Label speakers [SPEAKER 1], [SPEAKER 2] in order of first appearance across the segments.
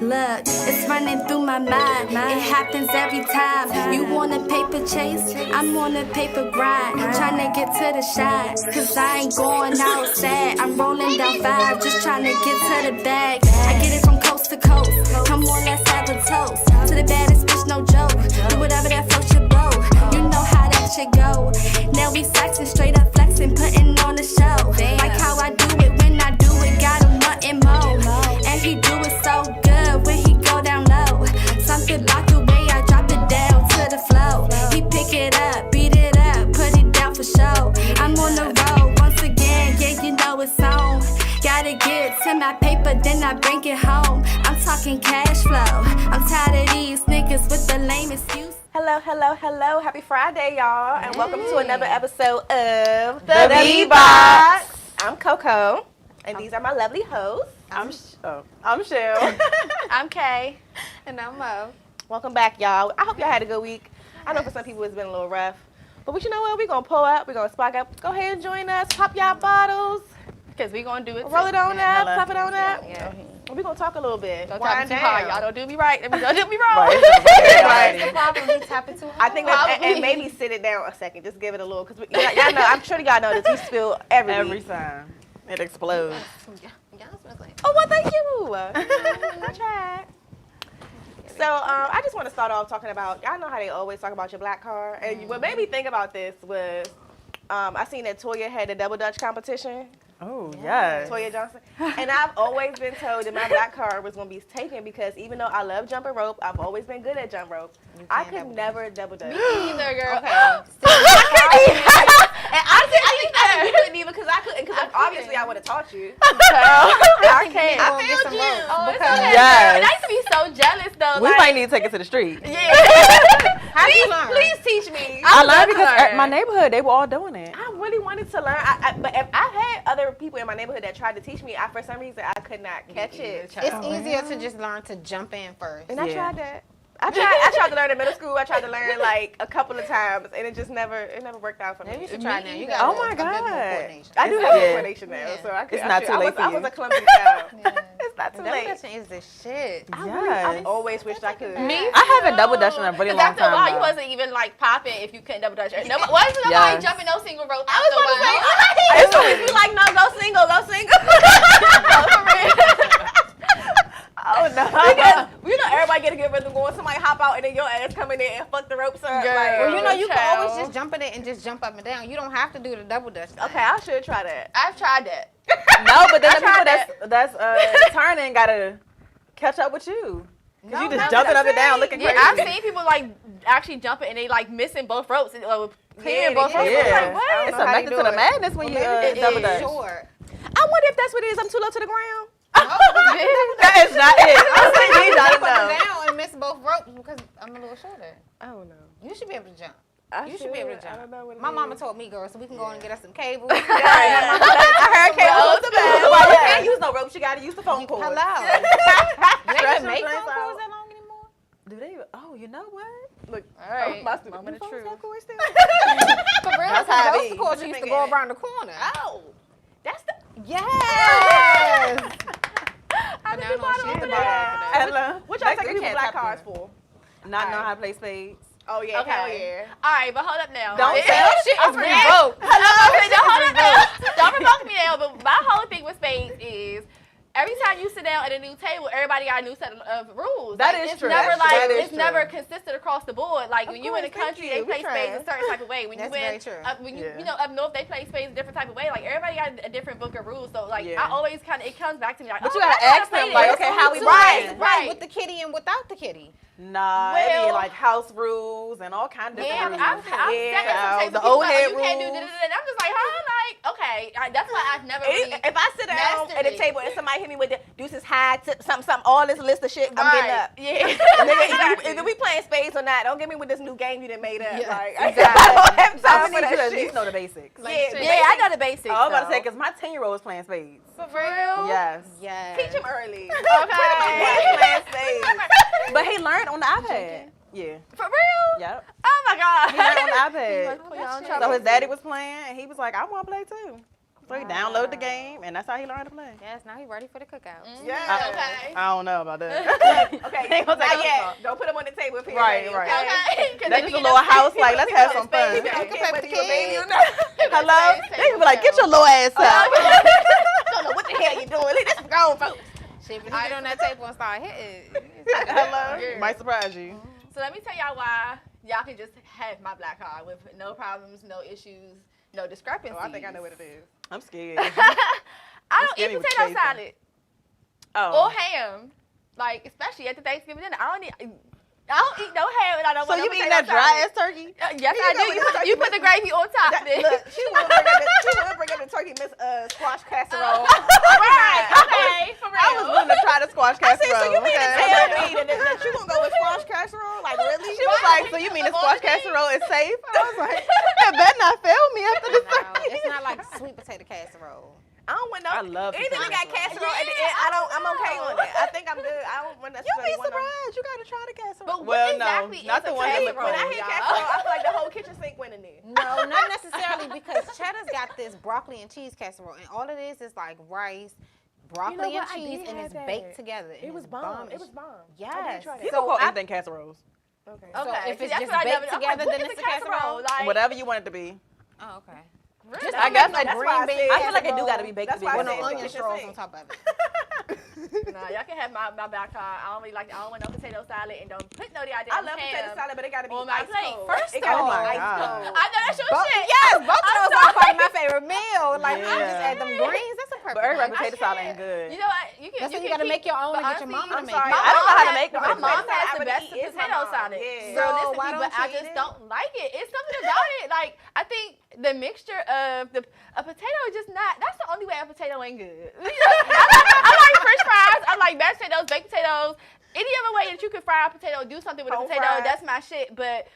[SPEAKER 1] Look, it's running through my mind. It happens every time. You want a paper chase? I'm on a paper grind. Tryna get to the shine. Cause I ain't going outside. I'm rolling down 5, just tryna get to the bag. I get it from coast to coast. Come on, let's have a toast. To the baddest bitch, no joke. Do whatever that floats your boat. You know how that shit go. Now we sexing, straight up flexing, putting on a show. Like how I do it when I do it. Got him wanting more. And he do it so good when he go down low. Something about the way I drop it down to the flow. He pick it up, beat it up, put it down for show. I'm on the road once again, yeah, you know it's on. Gotta get to my paper, then I bring it home. I'm talking cash flow. I'm tired of these niggas with the lame excuse.
[SPEAKER 2] Hello, hello, hello. Happy Friday, y'all. And welcome to another episode of
[SPEAKER 3] The V-Box.
[SPEAKER 2] I'm Coco, and these are my lovely hosts.
[SPEAKER 3] I'm Shell.
[SPEAKER 4] I'm Kay. And I'm Mo.
[SPEAKER 2] Welcome back, y'all. I hope y'all had a good week. I know for some people it's been a little rough. But you know what? We're going to pull up. We're going to spark up. Go ahead and join us. Pop y'all bottles.
[SPEAKER 4] Because we're going to do it
[SPEAKER 2] Roll
[SPEAKER 4] too.
[SPEAKER 2] it on up. Pop it on up.
[SPEAKER 4] Yeah.
[SPEAKER 2] We're going to talk a little bit.
[SPEAKER 4] Don't
[SPEAKER 2] Wind
[SPEAKER 4] tap it too hard. Y'all don't do me right. Don't do me wrong.
[SPEAKER 3] Right.
[SPEAKER 4] The problem is tapping too hard.
[SPEAKER 2] I think that, and maybe sit it down a second. Just give it a little. Because y'all know, I'm sure y'all know that we spill every week.
[SPEAKER 3] time. It explodes.
[SPEAKER 4] Y'all smells like.
[SPEAKER 2] Oh, well, thank you. I tried. So I just want to start off talking about, y'all know how they always talk about your black car. And what made me think about this was I seen that Toya had the double Dutch competition.
[SPEAKER 3] Oh, yes.
[SPEAKER 2] Toya Johnson. And I've always been told that my black card was going to be taken because even though I love jumping rope, I've always been good at jump rope. I could never double dutch.
[SPEAKER 4] Either, girl.
[SPEAKER 2] Okay. And I think that you couldn't even because I couldn't because obviously I would have taught you.
[SPEAKER 4] I can't.
[SPEAKER 2] I failed you.
[SPEAKER 4] Oh, it's okay.
[SPEAKER 3] Yes.
[SPEAKER 4] And I used to be so jealous, though.
[SPEAKER 3] We
[SPEAKER 4] like,
[SPEAKER 3] might need to take it to the street.
[SPEAKER 4] Yeah. How do you learn?
[SPEAKER 2] Please teach me.
[SPEAKER 3] I learned because at my neighborhood, they were all doing it.
[SPEAKER 2] I really wanted to learn, but if I had other people in my neighborhood that tried to teach me, for some reason I could not catch it.
[SPEAKER 5] It's easier to just learn to jump in first.
[SPEAKER 2] And I tried that. I tried to learn in middle school. I tried to learn like a couple of times, and it never worked out for me.
[SPEAKER 5] Maybe you should try now. You got
[SPEAKER 3] Oh my God.
[SPEAKER 5] coordination.
[SPEAKER 2] I do have coordination now, so I could.
[SPEAKER 3] It's not too late for
[SPEAKER 2] I
[SPEAKER 3] you.
[SPEAKER 2] was a clumsy child. It's not too
[SPEAKER 5] Double
[SPEAKER 2] late.
[SPEAKER 5] dutching is the shit.
[SPEAKER 2] I always wished I could.
[SPEAKER 4] Me?
[SPEAKER 3] I haven't double dutched in a really long
[SPEAKER 4] After a while,
[SPEAKER 3] time.
[SPEAKER 4] you
[SPEAKER 3] though.
[SPEAKER 4] wasn't even like popping if you couldn't double dutch. Wasn't nobody
[SPEAKER 3] Yes.
[SPEAKER 4] jumping no single rope.
[SPEAKER 2] I was going to say, I used to always be like, no, go single, go single.
[SPEAKER 3] Oh, no.
[SPEAKER 2] Because, you know, everybody get a good rhythm going. Somebody hop out and then your ass come in there and fuck the ropes up.
[SPEAKER 4] Girl.
[SPEAKER 2] Like,
[SPEAKER 5] Well, you know, you can
[SPEAKER 4] Child.
[SPEAKER 5] always just jump in it and just jump up and down. You don't have to do the double dutch.
[SPEAKER 2] okay, I should try that.
[SPEAKER 4] I've tried that.
[SPEAKER 3] No, but then the
[SPEAKER 2] tried
[SPEAKER 3] people that's turning got to catch up with you. Because you just jumping up and down looking
[SPEAKER 4] Yeah,
[SPEAKER 3] crazy.
[SPEAKER 4] I've seen people like actually jumping and they like missing both ropes and clearing
[SPEAKER 2] Yeah,
[SPEAKER 4] both ropes.
[SPEAKER 2] yeah.
[SPEAKER 4] I'm like, what?
[SPEAKER 2] I don't
[SPEAKER 3] It's
[SPEAKER 2] know
[SPEAKER 3] a
[SPEAKER 2] how they
[SPEAKER 3] method
[SPEAKER 2] do
[SPEAKER 3] to the
[SPEAKER 2] it.
[SPEAKER 3] madness when you double dutch.
[SPEAKER 5] Short.
[SPEAKER 2] I wonder if that's what it is. I'm too low to the ground.
[SPEAKER 3] That is not it. I think you
[SPEAKER 5] Jump
[SPEAKER 3] don't
[SPEAKER 5] up and
[SPEAKER 3] know.
[SPEAKER 5] down and miss both ropes because I'm a little shorter.
[SPEAKER 2] Oh, no.
[SPEAKER 5] You should be able to jump.
[SPEAKER 2] You
[SPEAKER 5] should be able to jump.
[SPEAKER 2] I don't know what it
[SPEAKER 5] My
[SPEAKER 2] is.
[SPEAKER 5] mama told me, girl, so we can go and get us some cables.
[SPEAKER 2] I heard Kale was the best.
[SPEAKER 3] Well,
[SPEAKER 2] Well,
[SPEAKER 3] you can't use no ropes. You got to use the phone cord.
[SPEAKER 5] Hello. They
[SPEAKER 3] Stretch
[SPEAKER 5] don't make
[SPEAKER 3] them
[SPEAKER 5] phone
[SPEAKER 3] joints
[SPEAKER 5] calls
[SPEAKER 3] out.
[SPEAKER 5] that long anymore?
[SPEAKER 3] Do they? Oh, you know what?
[SPEAKER 2] Look,
[SPEAKER 4] All right.
[SPEAKER 2] Moment of truth.
[SPEAKER 5] For real,
[SPEAKER 3] That's how it
[SPEAKER 5] those
[SPEAKER 3] be.
[SPEAKER 5] cords used to go around the corner.
[SPEAKER 2] Oh, that's the.
[SPEAKER 5] Yes.
[SPEAKER 2] I
[SPEAKER 5] now
[SPEAKER 2] didn't
[SPEAKER 5] no,
[SPEAKER 2] know
[SPEAKER 5] she's
[SPEAKER 2] that.
[SPEAKER 5] the bad.
[SPEAKER 3] Hello.
[SPEAKER 2] What y'all
[SPEAKER 3] Like,
[SPEAKER 2] taking
[SPEAKER 3] we
[SPEAKER 2] people
[SPEAKER 3] can't
[SPEAKER 2] black
[SPEAKER 3] tap
[SPEAKER 2] cards
[SPEAKER 3] in.
[SPEAKER 2] for?
[SPEAKER 3] Not know how to play spades.
[SPEAKER 2] Oh yeah,
[SPEAKER 4] Okay.
[SPEAKER 2] hell yeah.
[SPEAKER 4] All right, but hold up now.
[SPEAKER 3] Don't
[SPEAKER 4] It-
[SPEAKER 3] say
[SPEAKER 4] it-
[SPEAKER 3] that
[SPEAKER 5] shit
[SPEAKER 4] I'm
[SPEAKER 5] is
[SPEAKER 4] forgetting.
[SPEAKER 5] revoked.
[SPEAKER 4] Hold up now. Don't provoke me now, but my whole thing with spades is every time you sit down at a new table, everybody got a new set of rules.
[SPEAKER 3] That
[SPEAKER 4] Like,
[SPEAKER 3] is
[SPEAKER 4] it's
[SPEAKER 3] true.
[SPEAKER 4] Never
[SPEAKER 3] That's
[SPEAKER 4] like
[SPEAKER 3] true. That is
[SPEAKER 4] it's never
[SPEAKER 3] true.
[SPEAKER 4] consistent across the board. Like when you in a
[SPEAKER 2] course, thank
[SPEAKER 4] country,
[SPEAKER 2] you.
[SPEAKER 4] they
[SPEAKER 2] We
[SPEAKER 4] play
[SPEAKER 2] try.
[SPEAKER 4] spades a certain type of way. When
[SPEAKER 5] That's
[SPEAKER 4] you
[SPEAKER 5] very
[SPEAKER 4] in
[SPEAKER 5] true.
[SPEAKER 4] when
[SPEAKER 3] Yeah.
[SPEAKER 4] you know up north, they play spades a different type of way. Like everybody got a different book of rules. So like
[SPEAKER 3] Yeah.
[SPEAKER 4] I always kind of it comes back to me like,
[SPEAKER 3] But
[SPEAKER 4] oh,
[SPEAKER 3] you gotta
[SPEAKER 4] that's how to
[SPEAKER 3] ask
[SPEAKER 4] play
[SPEAKER 3] them, like,
[SPEAKER 4] this.
[SPEAKER 3] okay, how we
[SPEAKER 4] right,
[SPEAKER 3] playing?
[SPEAKER 4] right.
[SPEAKER 5] With the kitty and without the kitty.
[SPEAKER 3] Nah, it be
[SPEAKER 4] Well-
[SPEAKER 3] like house rules and all kinds of
[SPEAKER 4] Yeah,
[SPEAKER 3] rules.
[SPEAKER 4] I've sat at some tables
[SPEAKER 3] the
[SPEAKER 4] people
[SPEAKER 3] old
[SPEAKER 4] like, oh,
[SPEAKER 3] head
[SPEAKER 4] you can't do
[SPEAKER 3] rules.
[SPEAKER 4] da-da-da. And I'm just like, huh? Like, okay. That's why I've never really.
[SPEAKER 2] If I sit down
[SPEAKER 4] mastered
[SPEAKER 2] at a
[SPEAKER 4] it.
[SPEAKER 2] table and somebody hit me with the deuces high, tip, something, all this list of shit, I'm getting up.
[SPEAKER 4] Yeah.
[SPEAKER 2] Nigga, if we playing spades or not, don't get me with this new game you done made up.
[SPEAKER 5] Yeah,
[SPEAKER 2] Like,
[SPEAKER 4] exactly.
[SPEAKER 2] I don't have
[SPEAKER 3] I
[SPEAKER 2] time
[SPEAKER 3] would
[SPEAKER 2] for
[SPEAKER 3] need you to
[SPEAKER 2] that
[SPEAKER 3] at least
[SPEAKER 2] shit.
[SPEAKER 3] know the basics.
[SPEAKER 4] Yeah, I know the basics.
[SPEAKER 3] I was about to
[SPEAKER 4] though.
[SPEAKER 3] say, because my 10-year-old was playing spades.
[SPEAKER 4] For real?
[SPEAKER 3] Yes.
[SPEAKER 5] Yes.
[SPEAKER 2] Teach him early.
[SPEAKER 4] Okay.
[SPEAKER 2] Playing spades.
[SPEAKER 3] But he learned on the iPad. Yeah.
[SPEAKER 4] For real?
[SPEAKER 3] Yep.
[SPEAKER 4] Oh my God.
[SPEAKER 3] He learned on the iPad.
[SPEAKER 4] Put y'all in
[SPEAKER 3] So
[SPEAKER 4] trouble.
[SPEAKER 3] his daddy was playing, and he was like, I want to play too. So he downloaded the game, and that's how he learned to play.
[SPEAKER 5] Yes, now he ready for the cookout.
[SPEAKER 2] Yeah.
[SPEAKER 4] Okay.
[SPEAKER 3] I don't know about that.
[SPEAKER 2] Okay.
[SPEAKER 3] Ain't gonna take
[SPEAKER 2] Not
[SPEAKER 3] us
[SPEAKER 2] yet.
[SPEAKER 3] far.
[SPEAKER 2] Don't put them on the table. If he
[SPEAKER 3] Right,
[SPEAKER 2] ain't
[SPEAKER 3] right.
[SPEAKER 2] ready,
[SPEAKER 4] Okay. 'Cause
[SPEAKER 3] That's
[SPEAKER 4] they
[SPEAKER 3] just a
[SPEAKER 4] be
[SPEAKER 3] little
[SPEAKER 4] in the-
[SPEAKER 3] house, like, let's have some fun.
[SPEAKER 2] You can
[SPEAKER 5] play with the kids.
[SPEAKER 3] Hello? They be like, get your little ass out.
[SPEAKER 2] Don't know what the hell you doing. This is grown folks.
[SPEAKER 5] Shit, if you get on that table and start hitting.
[SPEAKER 3] Hello?
[SPEAKER 4] Yeah.
[SPEAKER 3] Might surprise you.
[SPEAKER 4] So let me tell y'all why y'all can just have my black card with no problems, no issues, no discrepancies.
[SPEAKER 2] Oh, I think I know what it is.
[SPEAKER 3] I'm scared.
[SPEAKER 4] I don't
[SPEAKER 3] scared
[SPEAKER 4] eat
[SPEAKER 3] he was
[SPEAKER 4] potato
[SPEAKER 3] chasing.
[SPEAKER 4] salad
[SPEAKER 3] Oh.
[SPEAKER 4] or ham. Like, especially at the Thanksgiving dinner. I don't eat no ham and I don't
[SPEAKER 3] So
[SPEAKER 4] want
[SPEAKER 3] you
[SPEAKER 4] no
[SPEAKER 3] eating
[SPEAKER 4] potato
[SPEAKER 3] that dry
[SPEAKER 4] salad.
[SPEAKER 3] ass turkey?
[SPEAKER 4] Yes,
[SPEAKER 2] Here
[SPEAKER 4] I
[SPEAKER 2] you go
[SPEAKER 4] do.
[SPEAKER 2] with
[SPEAKER 4] You
[SPEAKER 2] your
[SPEAKER 4] put, you put the gravy on top, bitch.
[SPEAKER 2] Look, she will bring up the turkey miss squash casserole.
[SPEAKER 4] Right. Okay. For real.
[SPEAKER 3] I was willing to try the squash casserole.
[SPEAKER 2] So you mean to
[SPEAKER 3] okay.
[SPEAKER 2] tell me that you gonna go with squash casserole? Like really?
[SPEAKER 3] She was like, so you mean the squash casserole is safe? And I was like, it better not fail me after this
[SPEAKER 5] No,
[SPEAKER 3] turkey.
[SPEAKER 5] it's not like sweet potato casserole.
[SPEAKER 2] I don't want no.
[SPEAKER 3] I love
[SPEAKER 2] anything that got
[SPEAKER 3] casserole.
[SPEAKER 2] casserole at the end. I'm okay on it. I think I'm good. I don't want
[SPEAKER 3] You'd
[SPEAKER 2] necessarily
[SPEAKER 3] be
[SPEAKER 2] want
[SPEAKER 3] surprised. You gotta try the casserole.
[SPEAKER 4] But what
[SPEAKER 3] well,
[SPEAKER 4] exactly
[SPEAKER 3] no, not
[SPEAKER 4] is
[SPEAKER 3] the
[SPEAKER 4] a
[SPEAKER 3] one that look
[SPEAKER 4] casserole?
[SPEAKER 2] When I
[SPEAKER 3] cold.
[SPEAKER 2] hear
[SPEAKER 4] y'all.
[SPEAKER 2] casserole, I feel like the whole kitchen sink went in there.
[SPEAKER 5] No, not necessarily because Cheddar's got this broccoli and cheese casserole, and all it is like rice, broccoli
[SPEAKER 2] what? I
[SPEAKER 5] and cheese,
[SPEAKER 2] did
[SPEAKER 5] and
[SPEAKER 2] have
[SPEAKER 5] it's
[SPEAKER 2] that.
[SPEAKER 5] baked together.
[SPEAKER 2] It
[SPEAKER 5] and
[SPEAKER 2] was
[SPEAKER 5] it's
[SPEAKER 2] bomb.
[SPEAKER 5] bomb.
[SPEAKER 2] It was bomb.
[SPEAKER 5] Yes.
[SPEAKER 2] I did try that.
[SPEAKER 3] People
[SPEAKER 5] So
[SPEAKER 3] call
[SPEAKER 5] I-
[SPEAKER 3] anything casseroles.
[SPEAKER 2] Okay.
[SPEAKER 5] So
[SPEAKER 4] Okay.
[SPEAKER 5] if it's
[SPEAKER 4] that's
[SPEAKER 5] just
[SPEAKER 4] what I
[SPEAKER 5] baked
[SPEAKER 4] never- I'm
[SPEAKER 5] together,
[SPEAKER 4] like,
[SPEAKER 5] then
[SPEAKER 4] what
[SPEAKER 5] it's
[SPEAKER 4] is
[SPEAKER 5] a casserole.
[SPEAKER 4] Like,
[SPEAKER 3] Whatever you want it to be.
[SPEAKER 5] Oh, okay.
[SPEAKER 4] really?
[SPEAKER 3] I guess
[SPEAKER 5] like
[SPEAKER 3] like
[SPEAKER 5] green
[SPEAKER 2] why I
[SPEAKER 5] bean
[SPEAKER 2] said-
[SPEAKER 3] I feel like it do gotta be baked
[SPEAKER 2] That's
[SPEAKER 3] to be
[SPEAKER 2] why I
[SPEAKER 5] With
[SPEAKER 3] good.
[SPEAKER 5] no
[SPEAKER 2] said
[SPEAKER 5] onion
[SPEAKER 2] kitchen
[SPEAKER 5] straws
[SPEAKER 2] sink.
[SPEAKER 5] on top of it.
[SPEAKER 4] Nah, y'all can have my black card. I don't really like. I don't want no potato salad, and don't put no idea.
[SPEAKER 2] I love potato salad, but it gotta be
[SPEAKER 4] on my
[SPEAKER 2] ice
[SPEAKER 4] plate.
[SPEAKER 2] cold.
[SPEAKER 4] First
[SPEAKER 2] it
[SPEAKER 4] of
[SPEAKER 2] gotta
[SPEAKER 3] all-
[SPEAKER 2] be
[SPEAKER 3] Oh my
[SPEAKER 2] ice
[SPEAKER 3] God.
[SPEAKER 2] cold.
[SPEAKER 4] I know that's your shit.
[SPEAKER 5] Yes, both of those are part of my
[SPEAKER 4] sorry.
[SPEAKER 5] favorite meal. Like I just
[SPEAKER 3] Yeah.
[SPEAKER 5] add them greens. That's a perfect.
[SPEAKER 3] But everybody
[SPEAKER 5] one.
[SPEAKER 3] potato salad ain't good.
[SPEAKER 4] You know what? You can.
[SPEAKER 5] That's why you
[SPEAKER 4] can
[SPEAKER 5] gotta
[SPEAKER 4] keep-
[SPEAKER 5] make your own
[SPEAKER 4] but
[SPEAKER 5] and get your
[SPEAKER 4] honestly,
[SPEAKER 5] mama to
[SPEAKER 2] I'm
[SPEAKER 5] make
[SPEAKER 2] sorry.
[SPEAKER 5] it.
[SPEAKER 3] I don't know how to make
[SPEAKER 4] My
[SPEAKER 3] potato
[SPEAKER 4] mom
[SPEAKER 3] salad.
[SPEAKER 4] has
[SPEAKER 2] I
[SPEAKER 4] the
[SPEAKER 2] would
[SPEAKER 4] best
[SPEAKER 2] eat it. It's my
[SPEAKER 4] potato
[SPEAKER 2] mom.
[SPEAKER 4] salad.
[SPEAKER 2] Yeah.
[SPEAKER 4] So
[SPEAKER 5] So
[SPEAKER 4] listen,
[SPEAKER 5] why
[SPEAKER 4] but
[SPEAKER 5] don't
[SPEAKER 4] I
[SPEAKER 5] you
[SPEAKER 4] just
[SPEAKER 5] eat it?
[SPEAKER 4] don't like it. It's something about it. Like I think the mixture of a potato is just not. That's the only way a potato ain't good. I like French fries. I like mashed potatoes, baked potatoes. Any other way that you can fry a potato, do something with a
[SPEAKER 2] Whole
[SPEAKER 4] potato,
[SPEAKER 2] fried.
[SPEAKER 4] that's my shit. But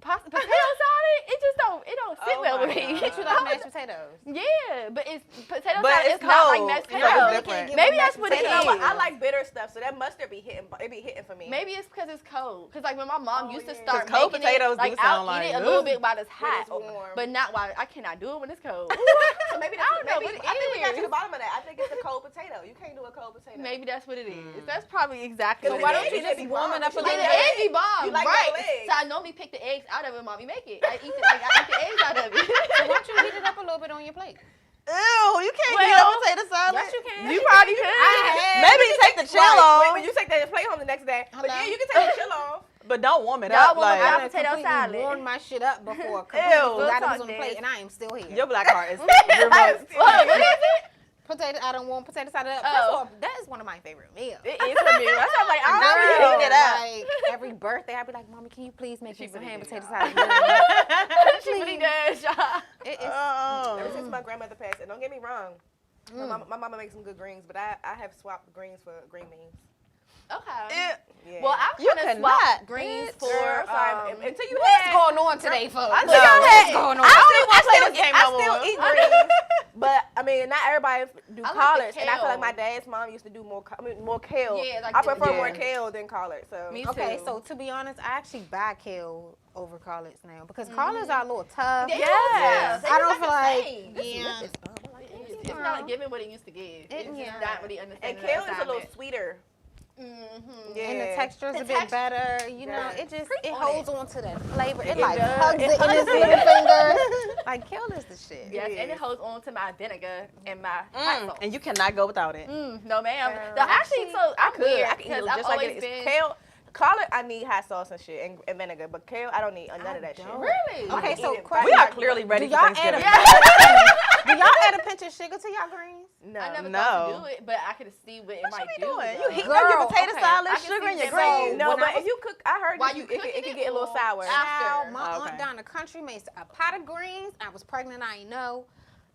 [SPEAKER 4] potato salad, it just don't sit
[SPEAKER 2] Oh
[SPEAKER 4] well
[SPEAKER 2] my
[SPEAKER 4] with me.
[SPEAKER 2] God.
[SPEAKER 5] But you like mashed potatoes.
[SPEAKER 4] Yeah, but it's potato
[SPEAKER 3] But
[SPEAKER 4] salad.
[SPEAKER 3] it's
[SPEAKER 4] It's not like
[SPEAKER 3] cold.
[SPEAKER 4] mashed
[SPEAKER 3] So it's
[SPEAKER 4] potatoes.
[SPEAKER 3] different.
[SPEAKER 4] Maybe that's what it
[SPEAKER 2] You know what?
[SPEAKER 4] is.
[SPEAKER 2] I like bitter stuff, so that mustard be hitting. It be hitting for me.
[SPEAKER 4] Maybe it's because it's cold. Because like when my mom
[SPEAKER 2] Oh,
[SPEAKER 4] used to
[SPEAKER 2] yeah.
[SPEAKER 4] start
[SPEAKER 3] 'Cause cold
[SPEAKER 4] making
[SPEAKER 3] potatoes
[SPEAKER 4] it, like
[SPEAKER 3] do sound
[SPEAKER 4] I'll eat
[SPEAKER 3] like,
[SPEAKER 4] it a little
[SPEAKER 3] ugh.
[SPEAKER 4] bit while it's
[SPEAKER 2] When
[SPEAKER 4] hot,
[SPEAKER 2] it's warm.
[SPEAKER 4] but not while I cannot do it when it's cold.
[SPEAKER 2] So maybe that's
[SPEAKER 4] I don't know
[SPEAKER 2] maybe,
[SPEAKER 4] what it
[SPEAKER 2] I think we got to
[SPEAKER 4] is.
[SPEAKER 2] the bottom of that. I think it's a cold potato. You can't do a cold potato.
[SPEAKER 4] Maybe that's what it is. That's probably exactly
[SPEAKER 2] So
[SPEAKER 4] what
[SPEAKER 2] why
[SPEAKER 4] it
[SPEAKER 2] don't
[SPEAKER 4] is.
[SPEAKER 2] you just warm it up a
[SPEAKER 4] But
[SPEAKER 2] little
[SPEAKER 4] the
[SPEAKER 2] bit?
[SPEAKER 4] eggs be bomb,
[SPEAKER 2] You like
[SPEAKER 4] right?
[SPEAKER 2] double eggs.
[SPEAKER 4] So I normally pick the eggs out of it, mommy make it. I eat the eggs out of it.
[SPEAKER 5] So why don't you heat it up a little bit on your plate?
[SPEAKER 3] Ew, you can't
[SPEAKER 4] Well,
[SPEAKER 3] eat a potato salad.
[SPEAKER 5] Yes, you can.
[SPEAKER 4] You probably could.
[SPEAKER 3] Maybe take the chill
[SPEAKER 2] Right.
[SPEAKER 3] off,
[SPEAKER 2] Wait, when you take that plate home the next day. But
[SPEAKER 5] Hello?
[SPEAKER 2] yeah, you can take the chill off.
[SPEAKER 3] but don't warm it
[SPEAKER 4] Y'all
[SPEAKER 3] up.
[SPEAKER 4] warm it
[SPEAKER 3] Like
[SPEAKER 4] up.
[SPEAKER 5] I
[SPEAKER 4] Potato
[SPEAKER 5] completely
[SPEAKER 4] salad.
[SPEAKER 5] warmed my shit up before.
[SPEAKER 3] Ew.
[SPEAKER 5] Forgot it was on the
[SPEAKER 4] We'll
[SPEAKER 5] plate,
[SPEAKER 4] talk
[SPEAKER 5] and I am still here.
[SPEAKER 3] your black card is remote.
[SPEAKER 4] What is it?
[SPEAKER 5] Potato, I don't want potato salad. First
[SPEAKER 4] Oh.
[SPEAKER 5] of all, that is one of my favorite meals.
[SPEAKER 4] It is for me. That's why I'm like,
[SPEAKER 3] Girl.
[SPEAKER 4] I'm
[SPEAKER 3] Heat it up.
[SPEAKER 5] Like every birthday, I'd be like, "Mommy, can you please make me some ham potato salad?"
[SPEAKER 4] She really does, y'all.
[SPEAKER 5] It is.
[SPEAKER 2] Ever since my grandmother passed, and don't get me wrong, my mama makes some good greens, but I have swapped greens for green beans.
[SPEAKER 4] Okay.
[SPEAKER 2] Yeah.
[SPEAKER 4] Well, I'm
[SPEAKER 3] You
[SPEAKER 4] gonna
[SPEAKER 3] cannot,
[SPEAKER 4] swap greens
[SPEAKER 3] bitch.
[SPEAKER 4] for
[SPEAKER 2] Girl, sorry, until you
[SPEAKER 5] What's
[SPEAKER 2] had.
[SPEAKER 5] going on today, folks?
[SPEAKER 3] I know.
[SPEAKER 5] What's going on?
[SPEAKER 3] I
[SPEAKER 2] still eat greens, but I mean, not everybody do
[SPEAKER 4] I like the
[SPEAKER 2] collards, and I feel like
[SPEAKER 4] kale.
[SPEAKER 2] my dad's mom used to do more kale.
[SPEAKER 4] Yeah, like
[SPEAKER 2] I
[SPEAKER 4] the-
[SPEAKER 2] prefer
[SPEAKER 3] yeah.
[SPEAKER 2] more kale than collard. So
[SPEAKER 4] Me
[SPEAKER 5] Okay,
[SPEAKER 4] too.
[SPEAKER 5] so to be honest, I actually buy kale over collards now because collards are a little tough.
[SPEAKER 4] Yeah.
[SPEAKER 3] Yes.
[SPEAKER 5] I don't feel like
[SPEAKER 4] yeah. It's not giving what it used to give. It's just
[SPEAKER 5] yeah.
[SPEAKER 4] not really
[SPEAKER 2] and
[SPEAKER 4] understanding.
[SPEAKER 2] kale is a little sweeter.
[SPEAKER 4] Mm-hmm.
[SPEAKER 2] Yeah.
[SPEAKER 5] And the texture is
[SPEAKER 4] The
[SPEAKER 5] a bit
[SPEAKER 4] text-
[SPEAKER 5] better. You know,
[SPEAKER 2] Yeah.
[SPEAKER 5] it just
[SPEAKER 4] Creep
[SPEAKER 5] it
[SPEAKER 4] on
[SPEAKER 5] holds on to that flavor. It
[SPEAKER 2] It
[SPEAKER 5] like
[SPEAKER 2] does.
[SPEAKER 5] hugs
[SPEAKER 2] It
[SPEAKER 5] it in
[SPEAKER 2] hugs
[SPEAKER 5] its
[SPEAKER 2] it.
[SPEAKER 5] little finger. Like kale is the shit.
[SPEAKER 4] Yes, and it holds on to my vinegar and my hot sauce.
[SPEAKER 3] And you cannot go without it.
[SPEAKER 4] No, ma'am.
[SPEAKER 2] Girl.
[SPEAKER 4] No, actually, so I'm weird
[SPEAKER 2] I can eat
[SPEAKER 4] because
[SPEAKER 2] it
[SPEAKER 4] I've
[SPEAKER 2] just like
[SPEAKER 4] always
[SPEAKER 2] it.
[SPEAKER 4] been.
[SPEAKER 2] Kale, collard, I need hot sauce and shit and vinegar, but kale, I don't need none of that shit.
[SPEAKER 5] don't.
[SPEAKER 4] Really?
[SPEAKER 5] Okay,
[SPEAKER 2] I can
[SPEAKER 5] so
[SPEAKER 2] eat it
[SPEAKER 5] question.
[SPEAKER 3] We are clearly ready
[SPEAKER 5] Do
[SPEAKER 3] for
[SPEAKER 5] y'all add
[SPEAKER 3] Thanksgiving.
[SPEAKER 5] do y'all add a pinch of sugar to y'all greens?
[SPEAKER 2] No.
[SPEAKER 4] I never
[SPEAKER 3] No.
[SPEAKER 4] thought to do it, but I could see what it
[SPEAKER 3] What
[SPEAKER 4] might
[SPEAKER 3] you be
[SPEAKER 4] do.
[SPEAKER 3] doing?
[SPEAKER 4] though.
[SPEAKER 3] You heating
[SPEAKER 5] Girl,
[SPEAKER 3] up your potato
[SPEAKER 5] okay.
[SPEAKER 3] salad,
[SPEAKER 4] I can
[SPEAKER 3] sugar,
[SPEAKER 4] see
[SPEAKER 3] and your
[SPEAKER 4] that.
[SPEAKER 3] greens.
[SPEAKER 2] No,
[SPEAKER 5] When
[SPEAKER 2] but
[SPEAKER 5] I was-
[SPEAKER 2] if you cook, I heard
[SPEAKER 4] While
[SPEAKER 2] that
[SPEAKER 4] you
[SPEAKER 2] it
[SPEAKER 4] cooking
[SPEAKER 2] can
[SPEAKER 4] it
[SPEAKER 2] get a little
[SPEAKER 4] or
[SPEAKER 2] sour.
[SPEAKER 4] after?
[SPEAKER 5] Child, my
[SPEAKER 3] Okay.
[SPEAKER 5] aunt down the country made a pot of greens. I was pregnant, I ain't know.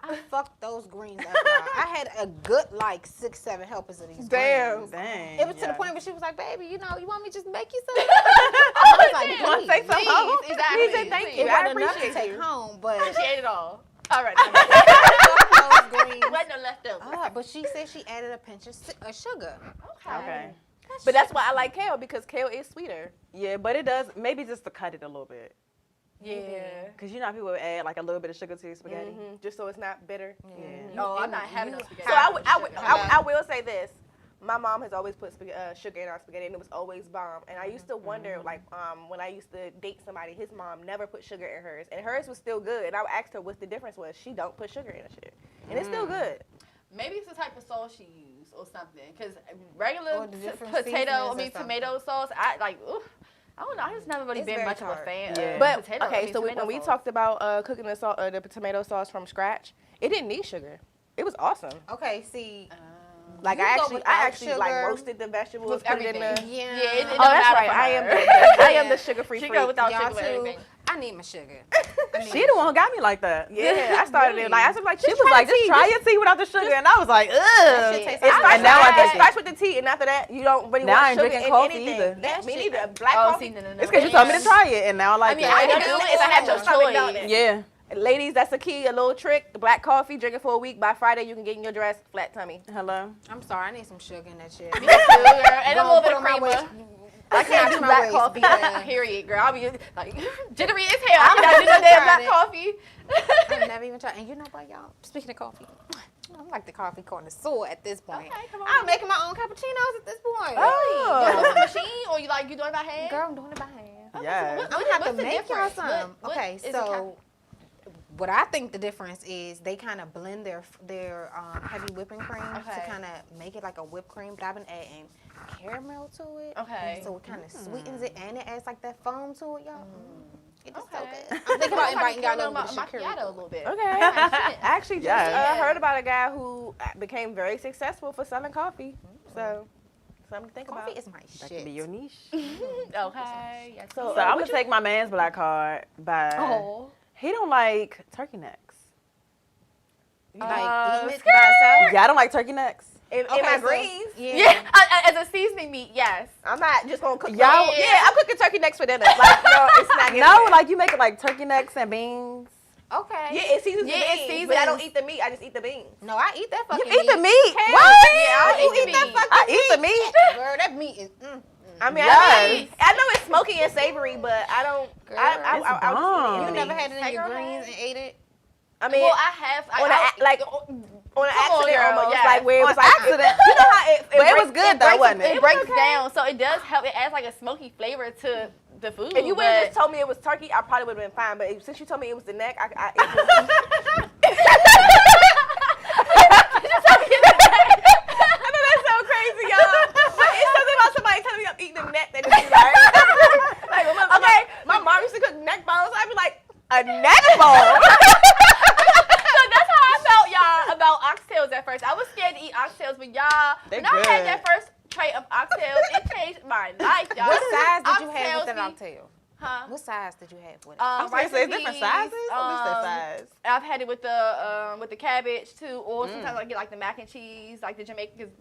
[SPEAKER 5] I fucked those greens up, y'all. I had a good like 6, 7 helpers of these
[SPEAKER 2] Damn.
[SPEAKER 5] greens.
[SPEAKER 3] Dang.
[SPEAKER 5] It was to the
[SPEAKER 3] yeah.
[SPEAKER 5] point where she was like, "Baby, you know, you want me to just make you some?" I was like,
[SPEAKER 3] You wanna take some
[SPEAKER 5] "Please."
[SPEAKER 3] home?
[SPEAKER 4] Exactly.
[SPEAKER 2] He said thank
[SPEAKER 4] Please.
[SPEAKER 2] you.
[SPEAKER 5] It
[SPEAKER 2] I
[SPEAKER 5] wasn't enough to
[SPEAKER 2] appreciate
[SPEAKER 5] take
[SPEAKER 2] you.
[SPEAKER 5] home, but
[SPEAKER 4] She ate it all. All right.
[SPEAKER 5] fuck those greens.
[SPEAKER 4] Wasn't no leftovers.
[SPEAKER 5] But she said she added a pinch of sugar.
[SPEAKER 3] Okay.
[SPEAKER 2] But that's why I like kale because kale is sweeter.
[SPEAKER 3] Yeah, but it does maybe just to cut it a little bit.
[SPEAKER 4] Yeah.
[SPEAKER 3] Because you know how people would add like a little bit of sugar to your spaghetti.
[SPEAKER 2] Just so it's not bitter.
[SPEAKER 3] Yeah.
[SPEAKER 4] No, I'm not having no spaghetti.
[SPEAKER 2] So I will say this. My mom has always put sugar in our spaghetti, and it was always bomb. And I used to wonder, like, when I used to date somebody, his mom never put sugar in hers, and hers was still good. And I asked her what the difference was. She don't put sugar in her shit, and it's still good.
[SPEAKER 4] Maybe it's the type of sauce she used or something. Because regular
[SPEAKER 5] Or the different seasonings or
[SPEAKER 4] tomato sauce, I like, oof. I don't know. I just never really
[SPEAKER 5] It's
[SPEAKER 4] been
[SPEAKER 5] very
[SPEAKER 4] much of a
[SPEAKER 5] tart.
[SPEAKER 4] fan
[SPEAKER 3] Yeah.
[SPEAKER 4] of
[SPEAKER 2] But
[SPEAKER 4] potato.
[SPEAKER 2] okay, so
[SPEAKER 4] tomato
[SPEAKER 2] when we
[SPEAKER 4] sauce.
[SPEAKER 2] talked about cooking the tomato sauce from scratch, it didn't need sugar. It was awesome.
[SPEAKER 5] Okay, see.
[SPEAKER 2] Like
[SPEAKER 5] You
[SPEAKER 2] I
[SPEAKER 5] go
[SPEAKER 2] actually
[SPEAKER 5] without
[SPEAKER 2] like
[SPEAKER 5] sugar.
[SPEAKER 2] roasted the vegetables,
[SPEAKER 4] With
[SPEAKER 2] put it in
[SPEAKER 4] everything.
[SPEAKER 2] the.
[SPEAKER 5] Yeah.
[SPEAKER 4] Yeah, it
[SPEAKER 2] Oh,
[SPEAKER 4] don't
[SPEAKER 2] that's
[SPEAKER 4] matter
[SPEAKER 2] right.
[SPEAKER 4] for
[SPEAKER 2] I am
[SPEAKER 4] her.
[SPEAKER 2] I am the sugar-free
[SPEAKER 4] She
[SPEAKER 2] freak.
[SPEAKER 4] go without
[SPEAKER 5] Y'all
[SPEAKER 4] sugar with
[SPEAKER 5] too.
[SPEAKER 4] everything.
[SPEAKER 5] I need my sugar.
[SPEAKER 3] She the one who got me like that.
[SPEAKER 2] Yeah, I started it. Like I was like,
[SPEAKER 3] She was like, just try your tea without the sugar. And I was like, ugh.
[SPEAKER 5] shit tastes
[SPEAKER 2] It
[SPEAKER 5] like
[SPEAKER 2] starts,
[SPEAKER 3] And now I
[SPEAKER 2] it
[SPEAKER 3] drink it.
[SPEAKER 2] starts with the tea, and after that, you don't really
[SPEAKER 3] Now I
[SPEAKER 2] want
[SPEAKER 3] ain't
[SPEAKER 2] sugar
[SPEAKER 3] drinking
[SPEAKER 2] in
[SPEAKER 3] coffee
[SPEAKER 2] anything.
[SPEAKER 3] either.
[SPEAKER 2] That me neither. Black
[SPEAKER 4] Oh,
[SPEAKER 2] coffee.
[SPEAKER 4] see, no.
[SPEAKER 3] It's because you told me to try it, and now I like
[SPEAKER 4] I mean,
[SPEAKER 3] it.
[SPEAKER 4] I
[SPEAKER 2] I
[SPEAKER 4] do
[SPEAKER 2] do
[SPEAKER 4] it
[SPEAKER 2] it
[SPEAKER 4] if I have
[SPEAKER 2] if
[SPEAKER 4] no
[SPEAKER 2] your stomach don't
[SPEAKER 4] choice.
[SPEAKER 2] it.
[SPEAKER 3] Yeah.
[SPEAKER 2] Ladies, that's a key, a little trick. The black coffee, drink it for a week. By Friday, you can get in your dress, flat tummy.
[SPEAKER 3] Hello.
[SPEAKER 5] I'm sorry, I need some sugar in that shit.
[SPEAKER 4] Me too, girl. And a
[SPEAKER 5] Gonna
[SPEAKER 4] little
[SPEAKER 5] put
[SPEAKER 4] bit of
[SPEAKER 5] on my
[SPEAKER 4] creamer.
[SPEAKER 5] waist.
[SPEAKER 4] I can't do
[SPEAKER 5] my
[SPEAKER 4] black
[SPEAKER 5] waist,
[SPEAKER 4] coffee.
[SPEAKER 5] because-
[SPEAKER 4] Period, girl. I'll be like jittery as hell. I cannot do no damn black
[SPEAKER 5] tried it.
[SPEAKER 4] coffee.
[SPEAKER 5] I've never even tried. And you know what, y'all? Speaking of coffee, I'm like the coffee connoisseur at this point.
[SPEAKER 4] Okay, come on.
[SPEAKER 5] I'm making my own cappuccinos at this point.
[SPEAKER 2] Oh.
[SPEAKER 4] You doing it machine or you doing it by hand?
[SPEAKER 5] Girl, I'm doing it by hand.
[SPEAKER 3] Yeah.
[SPEAKER 5] I'm gonna have to
[SPEAKER 4] what's the
[SPEAKER 5] make y'all
[SPEAKER 4] difference?
[SPEAKER 5] some.
[SPEAKER 4] What
[SPEAKER 5] Okay,
[SPEAKER 4] is it
[SPEAKER 5] so what I think the difference is they kind of blend their heavy whipping cream
[SPEAKER 4] Okay.
[SPEAKER 5] to kind of make it like a whipped cream, but I've been adding caramel to it.
[SPEAKER 4] Okay.
[SPEAKER 5] So it kind of sweetens it and it adds like that foam to it, y'all. It is so
[SPEAKER 4] Okay.
[SPEAKER 5] good. I'm thinking about inviting y'all
[SPEAKER 4] my
[SPEAKER 5] over to
[SPEAKER 4] macchiato a
[SPEAKER 5] Shakira.
[SPEAKER 4] little bit.
[SPEAKER 2] Okay. I actually just
[SPEAKER 3] Yes.
[SPEAKER 2] heard about a guy who became very successful for selling coffee. So, something to think
[SPEAKER 5] Coffee
[SPEAKER 2] about.
[SPEAKER 5] is my
[SPEAKER 3] That
[SPEAKER 5] shit.
[SPEAKER 3] could be your niche.
[SPEAKER 4] Okay. Yes.
[SPEAKER 2] So,
[SPEAKER 3] So I'm gonna take my man's black card by.
[SPEAKER 4] Oh.
[SPEAKER 3] He don't like turkey necks.
[SPEAKER 5] Like eating it by itself.
[SPEAKER 3] Yeah, I don't like turkey necks.
[SPEAKER 2] in
[SPEAKER 5] Okay,
[SPEAKER 2] my
[SPEAKER 5] so-
[SPEAKER 2] greens,
[SPEAKER 4] Yeah, as a seasoning meat, yes.
[SPEAKER 2] I'm not just gonna cook.
[SPEAKER 3] Y'all-
[SPEAKER 2] Yeah, I'm cooking turkey necks for dinner. Like, no, it's not. getting
[SPEAKER 3] No,
[SPEAKER 2] there.
[SPEAKER 3] like you make it like turkey necks and beans.
[SPEAKER 5] Okay.
[SPEAKER 2] Yeah, it seasons
[SPEAKER 4] Yeah,
[SPEAKER 2] the
[SPEAKER 4] it
[SPEAKER 2] beans, but I don't
[SPEAKER 4] seasons.
[SPEAKER 2] eat the meat. I just eat the beans.
[SPEAKER 5] No, I eat that
[SPEAKER 3] You
[SPEAKER 5] fucking
[SPEAKER 3] eat the
[SPEAKER 5] meat.
[SPEAKER 3] meat.
[SPEAKER 2] Hell
[SPEAKER 3] What?
[SPEAKER 4] Yeah, I'll
[SPEAKER 5] You
[SPEAKER 4] eat the
[SPEAKER 5] eat that
[SPEAKER 4] meat.
[SPEAKER 5] fucking
[SPEAKER 3] I eat the meat.
[SPEAKER 5] Girl, that meat is.
[SPEAKER 2] I mean,
[SPEAKER 3] Yes.
[SPEAKER 2] I know it's smoky and savory, but I don't.
[SPEAKER 5] Girl,
[SPEAKER 2] I
[SPEAKER 3] it's
[SPEAKER 2] just eat
[SPEAKER 3] bomb.
[SPEAKER 2] it.
[SPEAKER 5] You never had it in
[SPEAKER 4] Take
[SPEAKER 5] your
[SPEAKER 4] her
[SPEAKER 5] greens
[SPEAKER 4] hand.
[SPEAKER 5] and ate it?
[SPEAKER 2] I mean,
[SPEAKER 4] Well, I have.
[SPEAKER 2] on an
[SPEAKER 4] Come on,
[SPEAKER 2] accident
[SPEAKER 4] girl,
[SPEAKER 2] almost,
[SPEAKER 4] yes.
[SPEAKER 2] like where it
[SPEAKER 3] On
[SPEAKER 2] was like
[SPEAKER 3] accident.
[SPEAKER 2] You know how it
[SPEAKER 3] But it was
[SPEAKER 2] breaks-
[SPEAKER 3] good though,
[SPEAKER 2] breaks-
[SPEAKER 3] wasn't it?
[SPEAKER 4] It breaks down, so it does help. It adds like a smoky flavor to the food.
[SPEAKER 2] If you would have
[SPEAKER 4] but-
[SPEAKER 2] just told me it was turkey, I probably would have been fine. But since you told me it was the neck, it was,
[SPEAKER 4] I
[SPEAKER 2] know that's so crazy, y'all. But it's something about somebody telling me I'm eating the neck that is like, okay. My mom used to cook neck bones. I'd be like, a neck bone.
[SPEAKER 4] So that's how I felt, y'all, about oxtails at first. I was scared to eat oxtails, but y'all,
[SPEAKER 3] They
[SPEAKER 4] when I
[SPEAKER 3] good.
[SPEAKER 4] had that first tray of oxtails, it changed my life, y'all.
[SPEAKER 5] What size did you have
[SPEAKER 4] Oxtails
[SPEAKER 5] with that
[SPEAKER 4] be-
[SPEAKER 5] oxtail?
[SPEAKER 4] Huh?
[SPEAKER 5] What size did you have with it?
[SPEAKER 3] I was gonna
[SPEAKER 4] rice
[SPEAKER 3] say
[SPEAKER 4] and
[SPEAKER 3] it's different
[SPEAKER 4] peas,
[SPEAKER 3] sizes. At least their size.
[SPEAKER 4] I've had it with the cabbage too, or sometimes I get like the mac and cheese, like the Jamaicans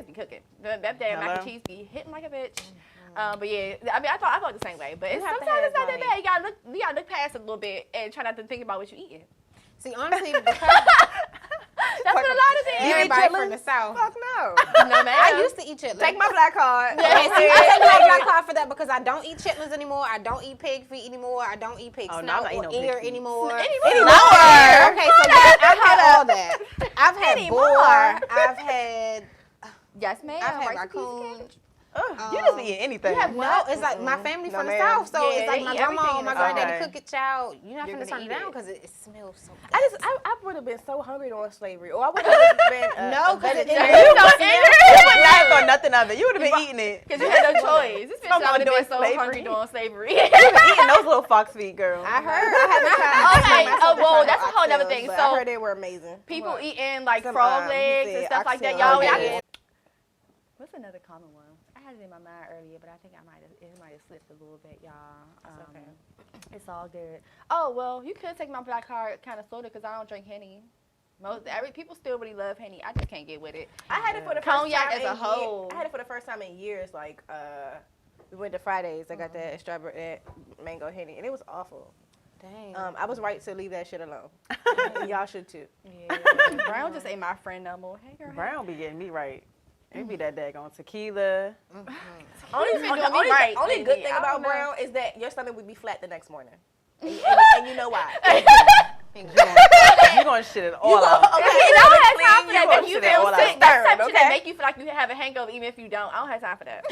[SPEAKER 4] be cooking. That damn mac and
[SPEAKER 3] Hello?
[SPEAKER 4] cheese be hitting like a bitch. But yeah, I mean, I thought the same way. But it's,
[SPEAKER 5] have to
[SPEAKER 4] sometimes it's
[SPEAKER 5] have,
[SPEAKER 4] not that
[SPEAKER 5] like-
[SPEAKER 4] bad. You gotta look past it a little bit and try not to think about what you're eating.
[SPEAKER 5] See, honestly, because
[SPEAKER 4] That's what a lot of it is.
[SPEAKER 5] everybody
[SPEAKER 3] chitlins?
[SPEAKER 5] from the South.
[SPEAKER 2] Fuck no.
[SPEAKER 4] No, man.
[SPEAKER 5] I used to eat chitlins.
[SPEAKER 2] Take my black card.
[SPEAKER 4] Yeah.
[SPEAKER 5] Okay, see, I take my black card for that because I don't eat chitlins anymore. I don't eat pig feet anymore. I don't eat pig
[SPEAKER 3] Oh, no, I'm
[SPEAKER 5] snout
[SPEAKER 3] not
[SPEAKER 5] or
[SPEAKER 3] eating no pig
[SPEAKER 5] ear
[SPEAKER 3] feet.
[SPEAKER 5] anymore.
[SPEAKER 3] Anymore.
[SPEAKER 5] Okay, so I've had all that. I've had
[SPEAKER 2] Anymore.
[SPEAKER 5] boar. I've had.
[SPEAKER 4] Yes, ma'am.
[SPEAKER 5] I've had
[SPEAKER 4] Rice and peas and
[SPEAKER 5] raccoon.
[SPEAKER 4] cabbage.
[SPEAKER 3] You just be eating anything.
[SPEAKER 5] No, it's like my family
[SPEAKER 2] No,
[SPEAKER 5] from the
[SPEAKER 2] ma'am.
[SPEAKER 5] South, so
[SPEAKER 4] Yeah,
[SPEAKER 5] it's like
[SPEAKER 4] they
[SPEAKER 5] my
[SPEAKER 4] eat
[SPEAKER 5] grandma
[SPEAKER 4] everything
[SPEAKER 5] or
[SPEAKER 4] in
[SPEAKER 5] my
[SPEAKER 4] the South.
[SPEAKER 5] granddaddy
[SPEAKER 3] Okay.
[SPEAKER 5] cook it, child. You're not
[SPEAKER 4] You're
[SPEAKER 5] gonna
[SPEAKER 4] gonna
[SPEAKER 5] turn it
[SPEAKER 4] eat
[SPEAKER 5] down
[SPEAKER 4] it.
[SPEAKER 5] because it smells so good.
[SPEAKER 2] I would have been so hungry on slavery, or I would have been
[SPEAKER 5] No, 'cause it-
[SPEAKER 2] vegetarian.
[SPEAKER 3] You would not have thought nothing of it. You would have been eating it.
[SPEAKER 4] Because you had no choice. This bitch
[SPEAKER 3] Someone
[SPEAKER 4] would have
[SPEAKER 3] doing
[SPEAKER 4] been so
[SPEAKER 3] slavery.
[SPEAKER 4] hungry doing slavery.
[SPEAKER 3] You would have eaten those little fox feet, girl.
[SPEAKER 5] I heard. I haven't tried.
[SPEAKER 4] Okay,
[SPEAKER 5] myself to
[SPEAKER 4] whoa,
[SPEAKER 5] try
[SPEAKER 4] that's a whole nother
[SPEAKER 2] Oxtails,
[SPEAKER 4] thing.
[SPEAKER 2] but
[SPEAKER 4] So
[SPEAKER 2] I heard they were amazing.
[SPEAKER 4] people eating like
[SPEAKER 2] Some,
[SPEAKER 4] frog
[SPEAKER 2] you
[SPEAKER 4] legs and
[SPEAKER 2] said
[SPEAKER 4] stuff like that.
[SPEAKER 2] oxtail.
[SPEAKER 4] Y'all,
[SPEAKER 2] Oh,
[SPEAKER 4] y'all
[SPEAKER 2] yeah.
[SPEAKER 4] get- what's another common one? I had it in my mind earlier, but I think it might have slipped a little bit, y'all. It's all good. Oh well, you could take my black card kind of soda because I don't drink Henny. People still really love Henny. I just can't get with it.
[SPEAKER 2] I had it for the first
[SPEAKER 4] Cognac
[SPEAKER 2] time
[SPEAKER 4] as a
[SPEAKER 2] in
[SPEAKER 4] whole.
[SPEAKER 2] I had it for the first time in years. Like we went to Fridays. I got that strawberry, that mango Henny, and it was awful.
[SPEAKER 5] Dang.
[SPEAKER 2] I was right to leave that shit alone. And y'all should too.
[SPEAKER 4] Yeah, Brown just ain't my friend no more. Hey girl.
[SPEAKER 3] Brown be getting me right. It be that daggone tequila.
[SPEAKER 2] Only,
[SPEAKER 4] been doing me
[SPEAKER 2] only,
[SPEAKER 4] right
[SPEAKER 2] only
[SPEAKER 4] lately.
[SPEAKER 2] good thing
[SPEAKER 4] I
[SPEAKER 2] about
[SPEAKER 4] don't know.
[SPEAKER 2] brown is that your stomach would be flat the next morning. and you know why.
[SPEAKER 3] You're going to shit it all out.
[SPEAKER 2] Okay,
[SPEAKER 4] I don't have time for that.
[SPEAKER 3] gonna
[SPEAKER 4] Make you
[SPEAKER 3] shit it
[SPEAKER 4] feel
[SPEAKER 3] all out.
[SPEAKER 4] sick. That's the type of shit that
[SPEAKER 2] Okay.
[SPEAKER 4] make you feel like you have a hangover even if you don't. I don't have time for that.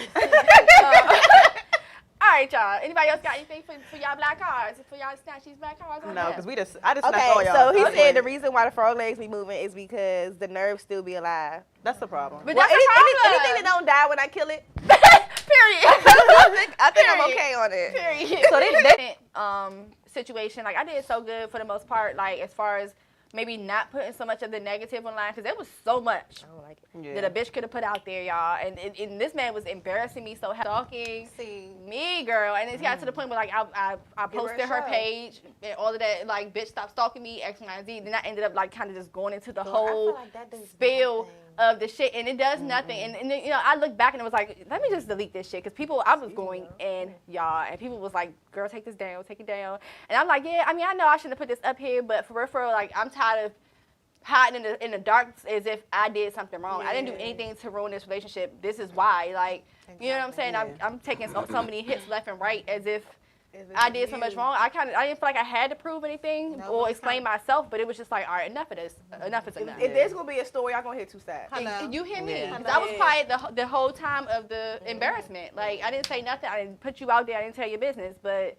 [SPEAKER 4] All right, y'all. Anybody else got anything for y'all black cards? For y'all snatch these black cards?
[SPEAKER 3] No, because I just snatched
[SPEAKER 2] Okay,
[SPEAKER 3] all y'all.
[SPEAKER 2] so he
[SPEAKER 3] I
[SPEAKER 2] said the
[SPEAKER 3] win.
[SPEAKER 2] reason why the frog legs be moving is because the nerves still be alive.
[SPEAKER 3] That's the problem.
[SPEAKER 4] But
[SPEAKER 2] Well,
[SPEAKER 4] that's a problem.
[SPEAKER 2] anything that don't die when I kill it,
[SPEAKER 4] Period.
[SPEAKER 2] I think I'm
[SPEAKER 4] Period.
[SPEAKER 2] okay on it.
[SPEAKER 4] Period. So they situation, like I did so good for the most part, like as far as maybe not putting so much of the negative online, because there was so much
[SPEAKER 2] I don't like it.
[SPEAKER 4] that a bitch could have put out there, y'all. And this man was embarrassing me, so stalking me, girl. And it got to the point where like I posted her
[SPEAKER 2] show.
[SPEAKER 4] page and all of that, like, bitch, stop stalking me, X, Y, and Z. Then I ended up like kind of just going into the
[SPEAKER 5] I feel
[SPEAKER 4] whole
[SPEAKER 5] like that does
[SPEAKER 4] spill
[SPEAKER 5] nothing.
[SPEAKER 4] of the shit, and it does nothing. And then, you know, I look back and it was like, let me just delete this shit, because people, I was going in, y'all, and people was like, girl, take this down, take it down. And I'm like, yeah, I mean, I know I shouldn't have put this up here, but for real, like, I'm tired of hiding in the dark as if I did something wrong. I didn't do anything to ruin this relationship. This is why, like, you know what I'm saying? I'm taking so many hits left and right as if I did so much wrong. I didn't feel like I had to prove anything or explain myself, but it was just like, all right, enough of this. Enough is enough.
[SPEAKER 2] If there's gonna be a story, I'm gonna hear two sides.
[SPEAKER 4] And you hear me?
[SPEAKER 3] Yeah.
[SPEAKER 4] 'Cause I was quiet the whole time of the embarrassment. Like, I didn't say nothing. I didn't put you out there. I didn't tell your business. But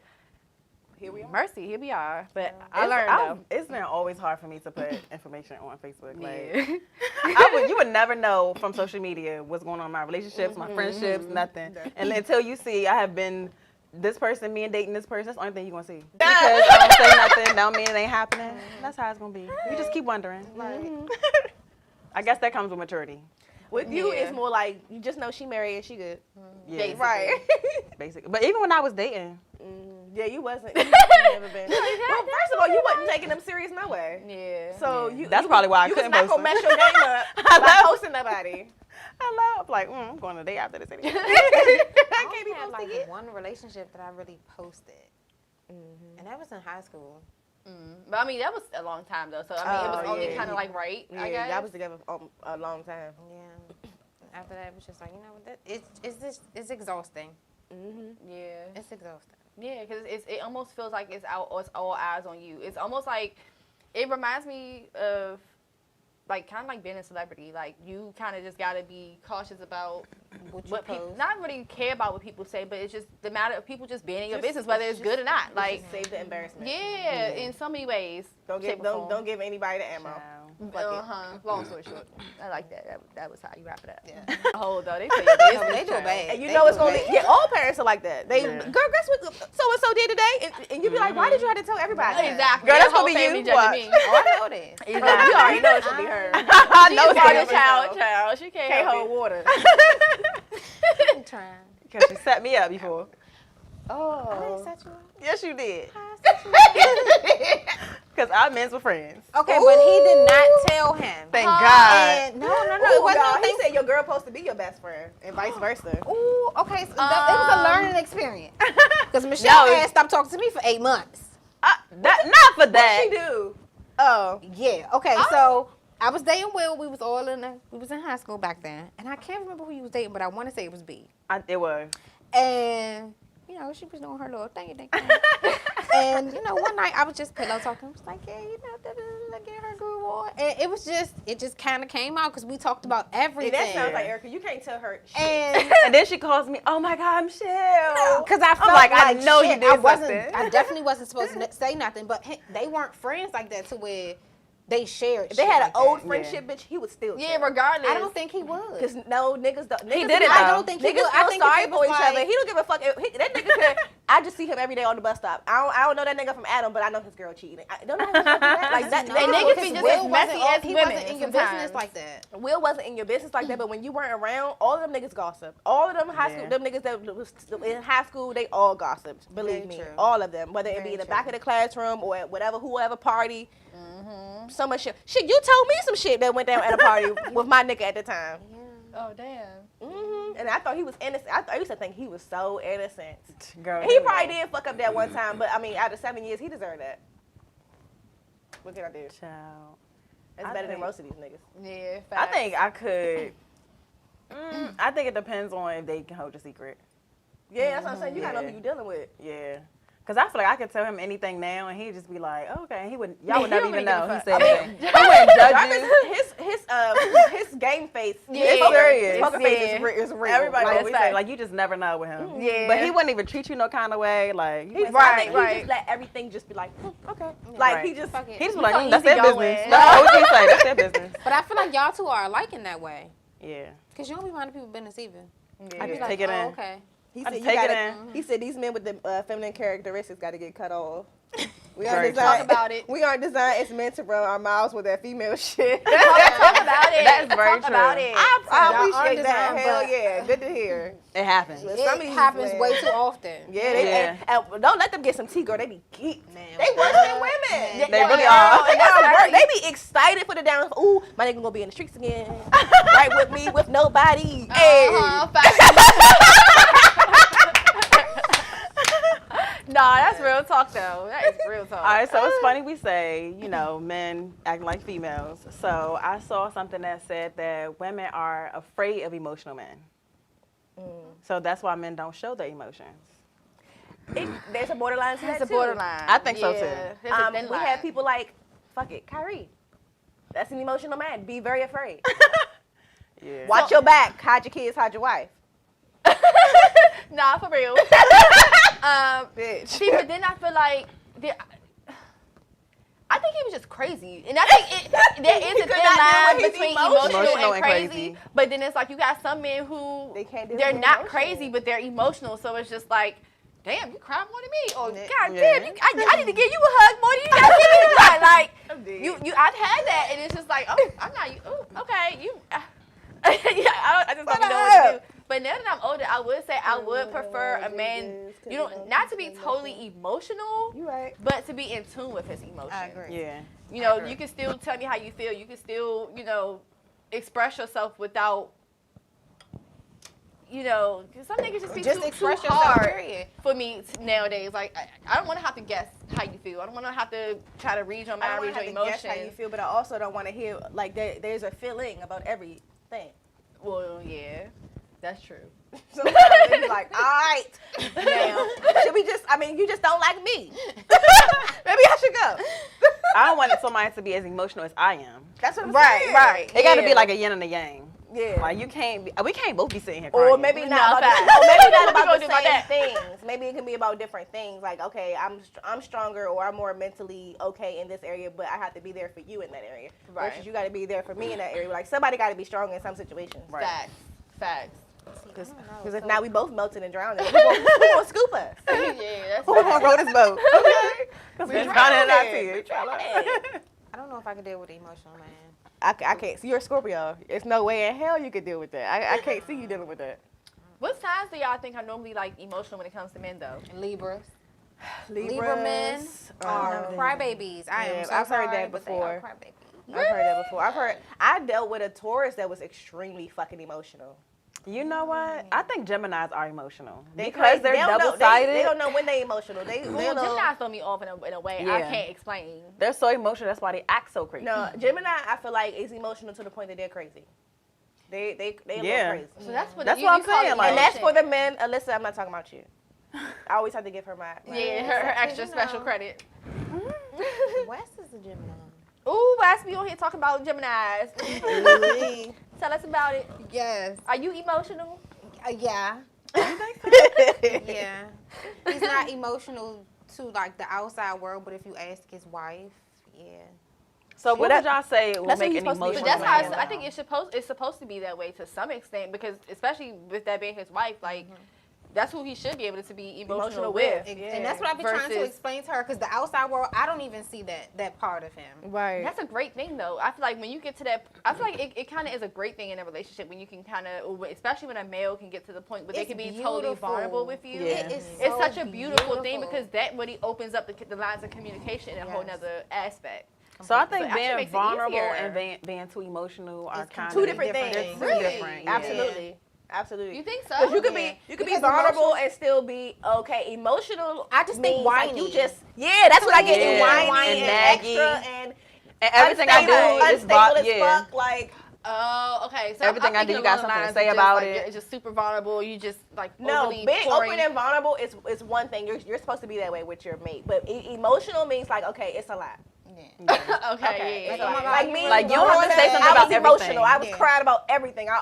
[SPEAKER 2] Here we are.
[SPEAKER 4] mercy, here we are. But I learned though.
[SPEAKER 3] It's not always hard for me to put information on Facebook. Like,
[SPEAKER 4] Yeah.
[SPEAKER 3] you would never know from social media what's going on in my relationships, my friendships, nothing. And until you see I have been this person, me and dating this person, that's the only thing you're going to see. Because I don't say nothing, don't mean it ain't happening. That's how it's going to be. You just keep wondering. I guess that comes with maturity.
[SPEAKER 2] With you,
[SPEAKER 4] Yeah.
[SPEAKER 2] it's more like you just know she married and she good.
[SPEAKER 3] Yeah,
[SPEAKER 4] Basically.
[SPEAKER 2] Right.
[SPEAKER 3] basically. But even when I was dating,
[SPEAKER 2] Yeah, you wasn't. You never been. Well, first of all, you wasn't taking them serious no way.
[SPEAKER 4] Yeah.
[SPEAKER 2] So
[SPEAKER 3] Yeah. That's probably why I couldn't
[SPEAKER 2] was not
[SPEAKER 3] post
[SPEAKER 2] gonna
[SPEAKER 3] them.
[SPEAKER 2] mess your game up by posting nobody.
[SPEAKER 3] I love, like, I'm going to date after this anyway.
[SPEAKER 5] I
[SPEAKER 2] can't be
[SPEAKER 5] had
[SPEAKER 2] posting
[SPEAKER 5] like
[SPEAKER 2] it.
[SPEAKER 5] one relationship that I really posted, and that was in high school.
[SPEAKER 4] But I mean, that was a long time though. So I mean, it was
[SPEAKER 2] Oh,
[SPEAKER 4] only
[SPEAKER 2] yeah.
[SPEAKER 4] kind of like right.
[SPEAKER 2] Yeah,
[SPEAKER 4] I guess.
[SPEAKER 2] y'all was together a long time.
[SPEAKER 5] Yeah. After that, it was just like, you know what? It's exhausting.
[SPEAKER 4] Yeah.
[SPEAKER 5] It's exhausting.
[SPEAKER 4] Yeah, because it almost feels like it's all eyes on you. It's almost like it reminds me of like kind of like being a celebrity. Like you kind of just gotta be cautious about what people not really care about what people say, but it's just the matter of people just being in your business, whether it's good or not. Like
[SPEAKER 2] Save the embarrassment.
[SPEAKER 4] yeah, in so many ways.
[SPEAKER 2] Don't
[SPEAKER 4] shape
[SPEAKER 2] give
[SPEAKER 4] or form.
[SPEAKER 2] don't give anybody the ammo.
[SPEAKER 4] Long story short, I like that. That was how you wrap it up.
[SPEAKER 5] Yeah.
[SPEAKER 4] Oh, though they say your business.
[SPEAKER 5] No, they do
[SPEAKER 4] child.
[SPEAKER 5] bad.
[SPEAKER 2] And you
[SPEAKER 5] They
[SPEAKER 2] know it's
[SPEAKER 5] do
[SPEAKER 2] gonna
[SPEAKER 5] bad.
[SPEAKER 2] be, yeah, all parents are like that. They,
[SPEAKER 3] Yeah.
[SPEAKER 2] girl, guess what so and so did today? And you be like, why did you have to tell everybody?
[SPEAKER 4] Exactly.
[SPEAKER 3] Girl, that's
[SPEAKER 4] Your whole
[SPEAKER 3] gonna be
[SPEAKER 4] family
[SPEAKER 3] you.
[SPEAKER 4] judging
[SPEAKER 3] Watch.
[SPEAKER 4] me.
[SPEAKER 5] Oh, I know this.
[SPEAKER 2] You already know it should be her.
[SPEAKER 3] I know
[SPEAKER 4] She's
[SPEAKER 3] it's
[SPEAKER 4] part
[SPEAKER 3] gonna
[SPEAKER 4] of
[SPEAKER 3] be
[SPEAKER 4] child. She can't
[SPEAKER 2] Can't
[SPEAKER 4] help
[SPEAKER 2] hold
[SPEAKER 4] it.
[SPEAKER 2] water.
[SPEAKER 5] I'm trying.
[SPEAKER 3] Because she set me up before.
[SPEAKER 5] I
[SPEAKER 2] Oh.
[SPEAKER 5] didn't set you up.
[SPEAKER 3] Yes, you did.
[SPEAKER 5] I set you up.
[SPEAKER 3] Because our men's were friends.
[SPEAKER 5] Okay, but he did not tell him.
[SPEAKER 3] Thank God.
[SPEAKER 5] And no, it
[SPEAKER 2] Ooh,
[SPEAKER 5] wasn't.
[SPEAKER 2] y'all,
[SPEAKER 5] no
[SPEAKER 2] he
[SPEAKER 5] thing.
[SPEAKER 2] said your girl supposed to be your best friend and vice versa.
[SPEAKER 5] Ooh, okay. So it was a learning experience. Because Michelle
[SPEAKER 3] No.
[SPEAKER 5] had stopped talking to me for 8 months.
[SPEAKER 3] Not for
[SPEAKER 2] What
[SPEAKER 3] that.
[SPEAKER 2] she do? Oh.
[SPEAKER 5] Yeah. Okay. So I was dating Will. We was all we was in high school back then, and I can't remember who he was dating, but I want to say it was B.
[SPEAKER 3] It was.
[SPEAKER 5] And you know, she was doing her little thing. And you know, one night I was just pillow talking. I was like, yeah, you know, get her groove on. And it just kind of came out because we talked about everything.
[SPEAKER 2] And that sounds like Erica. You can't tell her shit.
[SPEAKER 5] And
[SPEAKER 3] And then she calls me, oh my God, Michelle.
[SPEAKER 5] because I felt
[SPEAKER 3] like, I know you
[SPEAKER 5] shit.
[SPEAKER 3] did
[SPEAKER 5] I wasn't.
[SPEAKER 3] something.
[SPEAKER 5] I definitely wasn't supposed to say nothing. But they weren't friends like that to where they shared.
[SPEAKER 2] If they
[SPEAKER 5] shit
[SPEAKER 2] had
[SPEAKER 5] like
[SPEAKER 2] an old
[SPEAKER 5] that.
[SPEAKER 2] friendship, bitch, he would still
[SPEAKER 4] Yeah,
[SPEAKER 2] tell.
[SPEAKER 4] regardless.
[SPEAKER 5] I don't think he would.
[SPEAKER 2] Because no, niggas don't. Niggas
[SPEAKER 3] did it,
[SPEAKER 5] I
[SPEAKER 3] though.
[SPEAKER 5] don't think he
[SPEAKER 2] Niggas
[SPEAKER 5] would. I
[SPEAKER 2] feel
[SPEAKER 5] think
[SPEAKER 2] sorry
[SPEAKER 5] if it
[SPEAKER 2] for
[SPEAKER 5] was
[SPEAKER 2] each other. He don't give a fuck. That nigga could. I just see him every day on the bus stop. I don't know that nigga from Adam, but I know his girl cheating. I don't know his girl do that. Like that.
[SPEAKER 5] No,
[SPEAKER 4] They niggas be
[SPEAKER 5] because
[SPEAKER 4] just
[SPEAKER 5] Will
[SPEAKER 4] as messy
[SPEAKER 5] wasn't-
[SPEAKER 4] as
[SPEAKER 5] he
[SPEAKER 4] women
[SPEAKER 5] wasn't in your
[SPEAKER 4] sometimes.
[SPEAKER 5] business like that.
[SPEAKER 2] Will wasn't in your business like that, but when you weren't around, all of them niggas gossip. All of them high school,
[SPEAKER 3] Yeah.
[SPEAKER 2] them niggas that was in high school, they all gossiped. Believe
[SPEAKER 5] Very
[SPEAKER 2] me,
[SPEAKER 5] true.
[SPEAKER 2] all of them. Whether it be
[SPEAKER 5] Very
[SPEAKER 2] in the
[SPEAKER 5] true.
[SPEAKER 2] back of the classroom or at whoever party. So much shit. Shit, you told me some shit that went down at a party with my nigga at the time.
[SPEAKER 4] Oh damn.
[SPEAKER 2] And I thought he was innocent. I used to think he was so innocent.
[SPEAKER 3] Girl,
[SPEAKER 2] He probably did fuck up that one time, but I mean, out of 7 years, he deserved that. What can I do?
[SPEAKER 3] Child.
[SPEAKER 2] That's
[SPEAKER 3] I
[SPEAKER 2] better than
[SPEAKER 3] think-
[SPEAKER 2] most of these niggas.
[SPEAKER 4] Yeah.
[SPEAKER 3] I
[SPEAKER 4] Facts.
[SPEAKER 3] think I could. I think it depends on if they can hold a secret.
[SPEAKER 2] Yeah, that's what I'm saying. You gotta know who you dealing with.
[SPEAKER 3] Yeah. Cause I feel like I could tell him anything now, and he'd just be like, "Okay." Y'all would
[SPEAKER 4] He
[SPEAKER 3] never
[SPEAKER 4] don't
[SPEAKER 3] even
[SPEAKER 4] really
[SPEAKER 3] know.
[SPEAKER 4] give a
[SPEAKER 3] He
[SPEAKER 4] fuck.
[SPEAKER 3] said
[SPEAKER 4] I mean,
[SPEAKER 3] anything. He wouldn't judge you.
[SPEAKER 2] His game face.
[SPEAKER 3] It's serious.
[SPEAKER 2] His poker face is real.
[SPEAKER 3] Everybody
[SPEAKER 2] Like,
[SPEAKER 3] always say, like, you just never know with him.
[SPEAKER 4] Yeah.
[SPEAKER 3] But he wouldn't even treat you no kind of way. Like,
[SPEAKER 2] He's
[SPEAKER 4] Right,
[SPEAKER 2] I think
[SPEAKER 4] right.
[SPEAKER 2] he just let everything just be like, okay. Like
[SPEAKER 3] Right.
[SPEAKER 2] he just
[SPEAKER 5] Fuck it.
[SPEAKER 3] he just be like,
[SPEAKER 4] so
[SPEAKER 3] that's their
[SPEAKER 4] easygoing.
[SPEAKER 3] business. That's what he say. That's their business.
[SPEAKER 5] But I feel like y'all two are alike in that way.
[SPEAKER 3] Yeah.
[SPEAKER 5] Because you don't be minding people's business either.
[SPEAKER 3] I
[SPEAKER 5] I be
[SPEAKER 3] just
[SPEAKER 5] like,
[SPEAKER 3] take it
[SPEAKER 5] oh,
[SPEAKER 3] in.
[SPEAKER 5] okay.
[SPEAKER 2] he
[SPEAKER 3] I
[SPEAKER 2] said
[SPEAKER 3] just
[SPEAKER 2] you
[SPEAKER 3] take it
[SPEAKER 2] gotta.
[SPEAKER 3] in.
[SPEAKER 2] He said these men with the feminine characteristics got to get cut off. We
[SPEAKER 3] Very
[SPEAKER 2] aren't
[SPEAKER 3] true.
[SPEAKER 2] designed.
[SPEAKER 4] Talk about it.
[SPEAKER 2] We aren't designed as men to run our mouths with that female shit.
[SPEAKER 4] Talk about it.
[SPEAKER 3] That is very
[SPEAKER 4] Talk about
[SPEAKER 3] true.
[SPEAKER 4] it.
[SPEAKER 2] I
[SPEAKER 5] Y'all
[SPEAKER 2] appreciate that.
[SPEAKER 5] undesigned,
[SPEAKER 2] Hell
[SPEAKER 5] but-
[SPEAKER 2] yeah, good to hear.
[SPEAKER 3] It happens.
[SPEAKER 2] But some of
[SPEAKER 5] It
[SPEAKER 2] these
[SPEAKER 5] happens
[SPEAKER 2] men-
[SPEAKER 5] way too often.
[SPEAKER 2] Yeah, they
[SPEAKER 3] Yeah.
[SPEAKER 2] And don't let them get some tea, girl. They be geeked.
[SPEAKER 5] Man,
[SPEAKER 2] They worse than women.
[SPEAKER 3] They really
[SPEAKER 2] girl,
[SPEAKER 3] are.
[SPEAKER 2] and that's worse. They be excited for the down. Ooh, my nigga gonna be in the streets again. Right with me, with nobody. Hey.
[SPEAKER 4] Nah, that's real talk though. That is real talk.
[SPEAKER 3] All right, so it's funny we say, men acting like females. So I saw something that said that women are afraid of emotional men. So that's why men don't show their emotions.
[SPEAKER 2] There's a borderline to
[SPEAKER 4] That's
[SPEAKER 2] that
[SPEAKER 4] a
[SPEAKER 2] too.
[SPEAKER 4] borderline.
[SPEAKER 3] I think so, too.
[SPEAKER 4] There's a thin
[SPEAKER 2] We
[SPEAKER 4] line.
[SPEAKER 2] have people like, fuck it, Kyrie. That's an emotional man. Be very afraid.
[SPEAKER 3] Yeah.
[SPEAKER 2] Watch your back. Hide your kids. Hide your wife.
[SPEAKER 4] Nah, for real.
[SPEAKER 2] Bitch.
[SPEAKER 4] See, but then I feel like I think he was just crazy, and I think there is a
[SPEAKER 2] could
[SPEAKER 4] thin
[SPEAKER 2] not deal
[SPEAKER 4] line
[SPEAKER 2] with his
[SPEAKER 4] between
[SPEAKER 2] emotions.
[SPEAKER 4] emotional and crazy. But then it's like you got some men who
[SPEAKER 2] They can't deal
[SPEAKER 4] they're
[SPEAKER 2] with
[SPEAKER 4] not
[SPEAKER 2] emotions.
[SPEAKER 4] crazy, but they're emotional. So it's just like, damn, you cry more than me, or God
[SPEAKER 3] Yeah.
[SPEAKER 4] damn, I need to give you a hug more than you got to give me one. Like
[SPEAKER 2] I'm dead.
[SPEAKER 4] I've had that, and it's just like, oh, I'm not you. Oh, okay, you. Yeah, I just don't know what to do. But now that I'm older, I would say I would prefer a man, not to be totally emotional,
[SPEAKER 2] You right.
[SPEAKER 4] but to be in tune with his emotions.
[SPEAKER 5] I agree.
[SPEAKER 3] Yeah.
[SPEAKER 4] You can still tell me how you feel. You can still, express yourself without, 'cause some niggas just be
[SPEAKER 5] Just
[SPEAKER 4] too
[SPEAKER 5] express yourself,
[SPEAKER 4] hard
[SPEAKER 5] period.
[SPEAKER 4] for me nowadays. Like, I don't want to have to guess how you feel. I don't want to have to try to read your
[SPEAKER 2] I
[SPEAKER 4] mind,
[SPEAKER 2] don't
[SPEAKER 4] read
[SPEAKER 2] want
[SPEAKER 4] your
[SPEAKER 2] to guess how you
[SPEAKER 4] emotions.
[SPEAKER 2] feel, but I also don't want to hear like there's a feeling about everything.
[SPEAKER 4] Well, yeah, that's true.
[SPEAKER 2] Sometimes they be like, all right, now, should we just? I mean, you just don't like me. Maybe I should go.
[SPEAKER 3] I don't want somebody to be as emotional as I am.
[SPEAKER 2] That's what I'm
[SPEAKER 4] Right,
[SPEAKER 2] saying.
[SPEAKER 4] right.
[SPEAKER 3] It got to
[SPEAKER 4] Yeah.
[SPEAKER 3] be like a yin and a yang.
[SPEAKER 2] Yeah.
[SPEAKER 3] Like we can't both be sitting here crying.
[SPEAKER 2] Or maybe
[SPEAKER 4] No,
[SPEAKER 2] not about
[SPEAKER 4] facts.
[SPEAKER 2] no, maybe not
[SPEAKER 4] What we
[SPEAKER 2] about
[SPEAKER 4] gonna
[SPEAKER 2] the
[SPEAKER 4] do about
[SPEAKER 2] same
[SPEAKER 4] that?
[SPEAKER 2] things. Maybe it can be about different things. Like, okay, I'm stronger or I'm more mentally okay in this area, but I have to be there for you in that area.
[SPEAKER 4] Right.
[SPEAKER 2] Versus you got to be there for me in that area. Like somebody got to be strong in some situations.
[SPEAKER 3] Right.
[SPEAKER 4] Facts.
[SPEAKER 2] Because if not, we both melting and drowning. Who gonna scoop us?
[SPEAKER 4] Yeah, that's
[SPEAKER 3] Who gonna row this boat? Because we're drowning in our
[SPEAKER 2] drowning.
[SPEAKER 3] tears.
[SPEAKER 5] I don't know if I could deal with the emotional man.
[SPEAKER 2] I can't. See, you're a Scorpio. There's no way in hell you could deal with that. I can't see you dealing with that.
[SPEAKER 4] What signs do y'all think are normally like emotional when it comes to men though?
[SPEAKER 5] Libras.
[SPEAKER 2] Libra
[SPEAKER 5] men are crybabies. I am so
[SPEAKER 2] I've heard
[SPEAKER 5] sorry,
[SPEAKER 2] that
[SPEAKER 5] but they are
[SPEAKER 2] before.
[SPEAKER 5] crybabies.
[SPEAKER 2] I've heard that before. I dealt with a Taurus that was extremely fucking emotional.
[SPEAKER 3] You know what? I think Geminis are emotional
[SPEAKER 2] They
[SPEAKER 3] because
[SPEAKER 2] crazy.
[SPEAKER 3] they're
[SPEAKER 2] They don't know-
[SPEAKER 3] double-sided.
[SPEAKER 2] They don't know when they emotional. They
[SPEAKER 4] Well,
[SPEAKER 2] don't know.
[SPEAKER 4] Gemini throw me off in a way I
[SPEAKER 3] Yeah.
[SPEAKER 4] can't explain.
[SPEAKER 3] They're so emotional. That's why they act so crazy.
[SPEAKER 2] No, Gemini, I feel like is emotional to the point that they're crazy. They a
[SPEAKER 3] Yeah.
[SPEAKER 2] little crazy.
[SPEAKER 4] So that's what
[SPEAKER 3] That's
[SPEAKER 4] you,
[SPEAKER 3] what
[SPEAKER 4] you
[SPEAKER 3] I'm
[SPEAKER 4] call
[SPEAKER 3] saying,
[SPEAKER 4] it
[SPEAKER 3] like-
[SPEAKER 2] And that's
[SPEAKER 4] emotion.
[SPEAKER 2] for the men. Alyssa, I'm not talking about you. I always have to give her my
[SPEAKER 4] Yeah, her extra
[SPEAKER 5] you
[SPEAKER 4] special
[SPEAKER 5] know.
[SPEAKER 4] credit.
[SPEAKER 5] Wes is a Gemini.
[SPEAKER 4] Ooh, Wes, we on here talking about Geminis.
[SPEAKER 2] Really?
[SPEAKER 4] Tell us about it.
[SPEAKER 5] Yes.
[SPEAKER 4] Are you emotional?
[SPEAKER 5] Yeah. Yeah. He's not emotional to like the outside world, but if you ask his wife, yeah.
[SPEAKER 3] So what would y'all say would
[SPEAKER 2] that's what
[SPEAKER 3] make
[SPEAKER 2] he's
[SPEAKER 3] an
[SPEAKER 2] supposed to be.
[SPEAKER 3] emotional
[SPEAKER 4] But that's how
[SPEAKER 3] man?
[SPEAKER 4] I think it's supposed to be that way to some extent because especially with that being his wife, like that's who he should be able to be emotional with.
[SPEAKER 5] And that's what I've been trying to
[SPEAKER 4] Versus-
[SPEAKER 5] explain to her because the outside world, I don't even see that part of him.
[SPEAKER 2] Right.
[SPEAKER 4] That's a great thing though. I feel like when you get to that, I feel like it kind of is a great thing in a relationship when you can kind of, especially when a male can get to the point where they
[SPEAKER 5] It's
[SPEAKER 4] can be totally
[SPEAKER 5] beautiful.
[SPEAKER 4] vulnerable with you.
[SPEAKER 3] Yeah.
[SPEAKER 5] It is
[SPEAKER 4] It's
[SPEAKER 5] so
[SPEAKER 4] such a beautiful thing because that really opens up the lines of communication in a whole
[SPEAKER 5] Yes.
[SPEAKER 4] nother aspect.
[SPEAKER 3] So I
[SPEAKER 4] So
[SPEAKER 3] think
[SPEAKER 4] it actually
[SPEAKER 3] being
[SPEAKER 4] makes it
[SPEAKER 3] vulnerable
[SPEAKER 4] easier.
[SPEAKER 3] and being too emotional are
[SPEAKER 5] It's
[SPEAKER 3] kind of
[SPEAKER 2] two different things.
[SPEAKER 3] It's
[SPEAKER 4] Really?
[SPEAKER 3] different. Yeah.
[SPEAKER 2] Absolutely. Absolutely.
[SPEAKER 4] You think so?
[SPEAKER 2] Because you could
[SPEAKER 5] Yeah.
[SPEAKER 2] be
[SPEAKER 5] Because
[SPEAKER 2] vulnerable
[SPEAKER 5] emotional-
[SPEAKER 2] and still be okay. Emotional.
[SPEAKER 5] I just think
[SPEAKER 2] means, like,
[SPEAKER 5] whiny.
[SPEAKER 2] you just that's what I get.
[SPEAKER 3] Yeah.
[SPEAKER 2] Whiny
[SPEAKER 3] And
[SPEAKER 2] and
[SPEAKER 3] naggy.
[SPEAKER 2] extra and
[SPEAKER 3] And everything I do is
[SPEAKER 2] unstable as
[SPEAKER 3] yeah.
[SPEAKER 2] fuck. Like
[SPEAKER 4] Oh, okay. So
[SPEAKER 3] Everything I do, you got
[SPEAKER 4] along the
[SPEAKER 3] something to
[SPEAKER 4] lines
[SPEAKER 3] say
[SPEAKER 4] of just,
[SPEAKER 3] about
[SPEAKER 4] like,
[SPEAKER 3] it.
[SPEAKER 4] It's just super vulnerable. You just like
[SPEAKER 2] No,
[SPEAKER 4] overly
[SPEAKER 2] being
[SPEAKER 4] pouring.
[SPEAKER 2] open and vulnerable is one thing. You're supposed to be that way with your mate. But emotional means like, okay, it's a lot.
[SPEAKER 4] Okay, yeah.
[SPEAKER 2] It's a lot.
[SPEAKER 5] oh my God,
[SPEAKER 2] Like
[SPEAKER 5] you
[SPEAKER 2] me,
[SPEAKER 5] really
[SPEAKER 3] Like, you don't have to say something
[SPEAKER 2] I
[SPEAKER 3] about
[SPEAKER 2] was emotional.
[SPEAKER 3] everything.
[SPEAKER 2] I was
[SPEAKER 5] Yeah.
[SPEAKER 2] crying about everything. I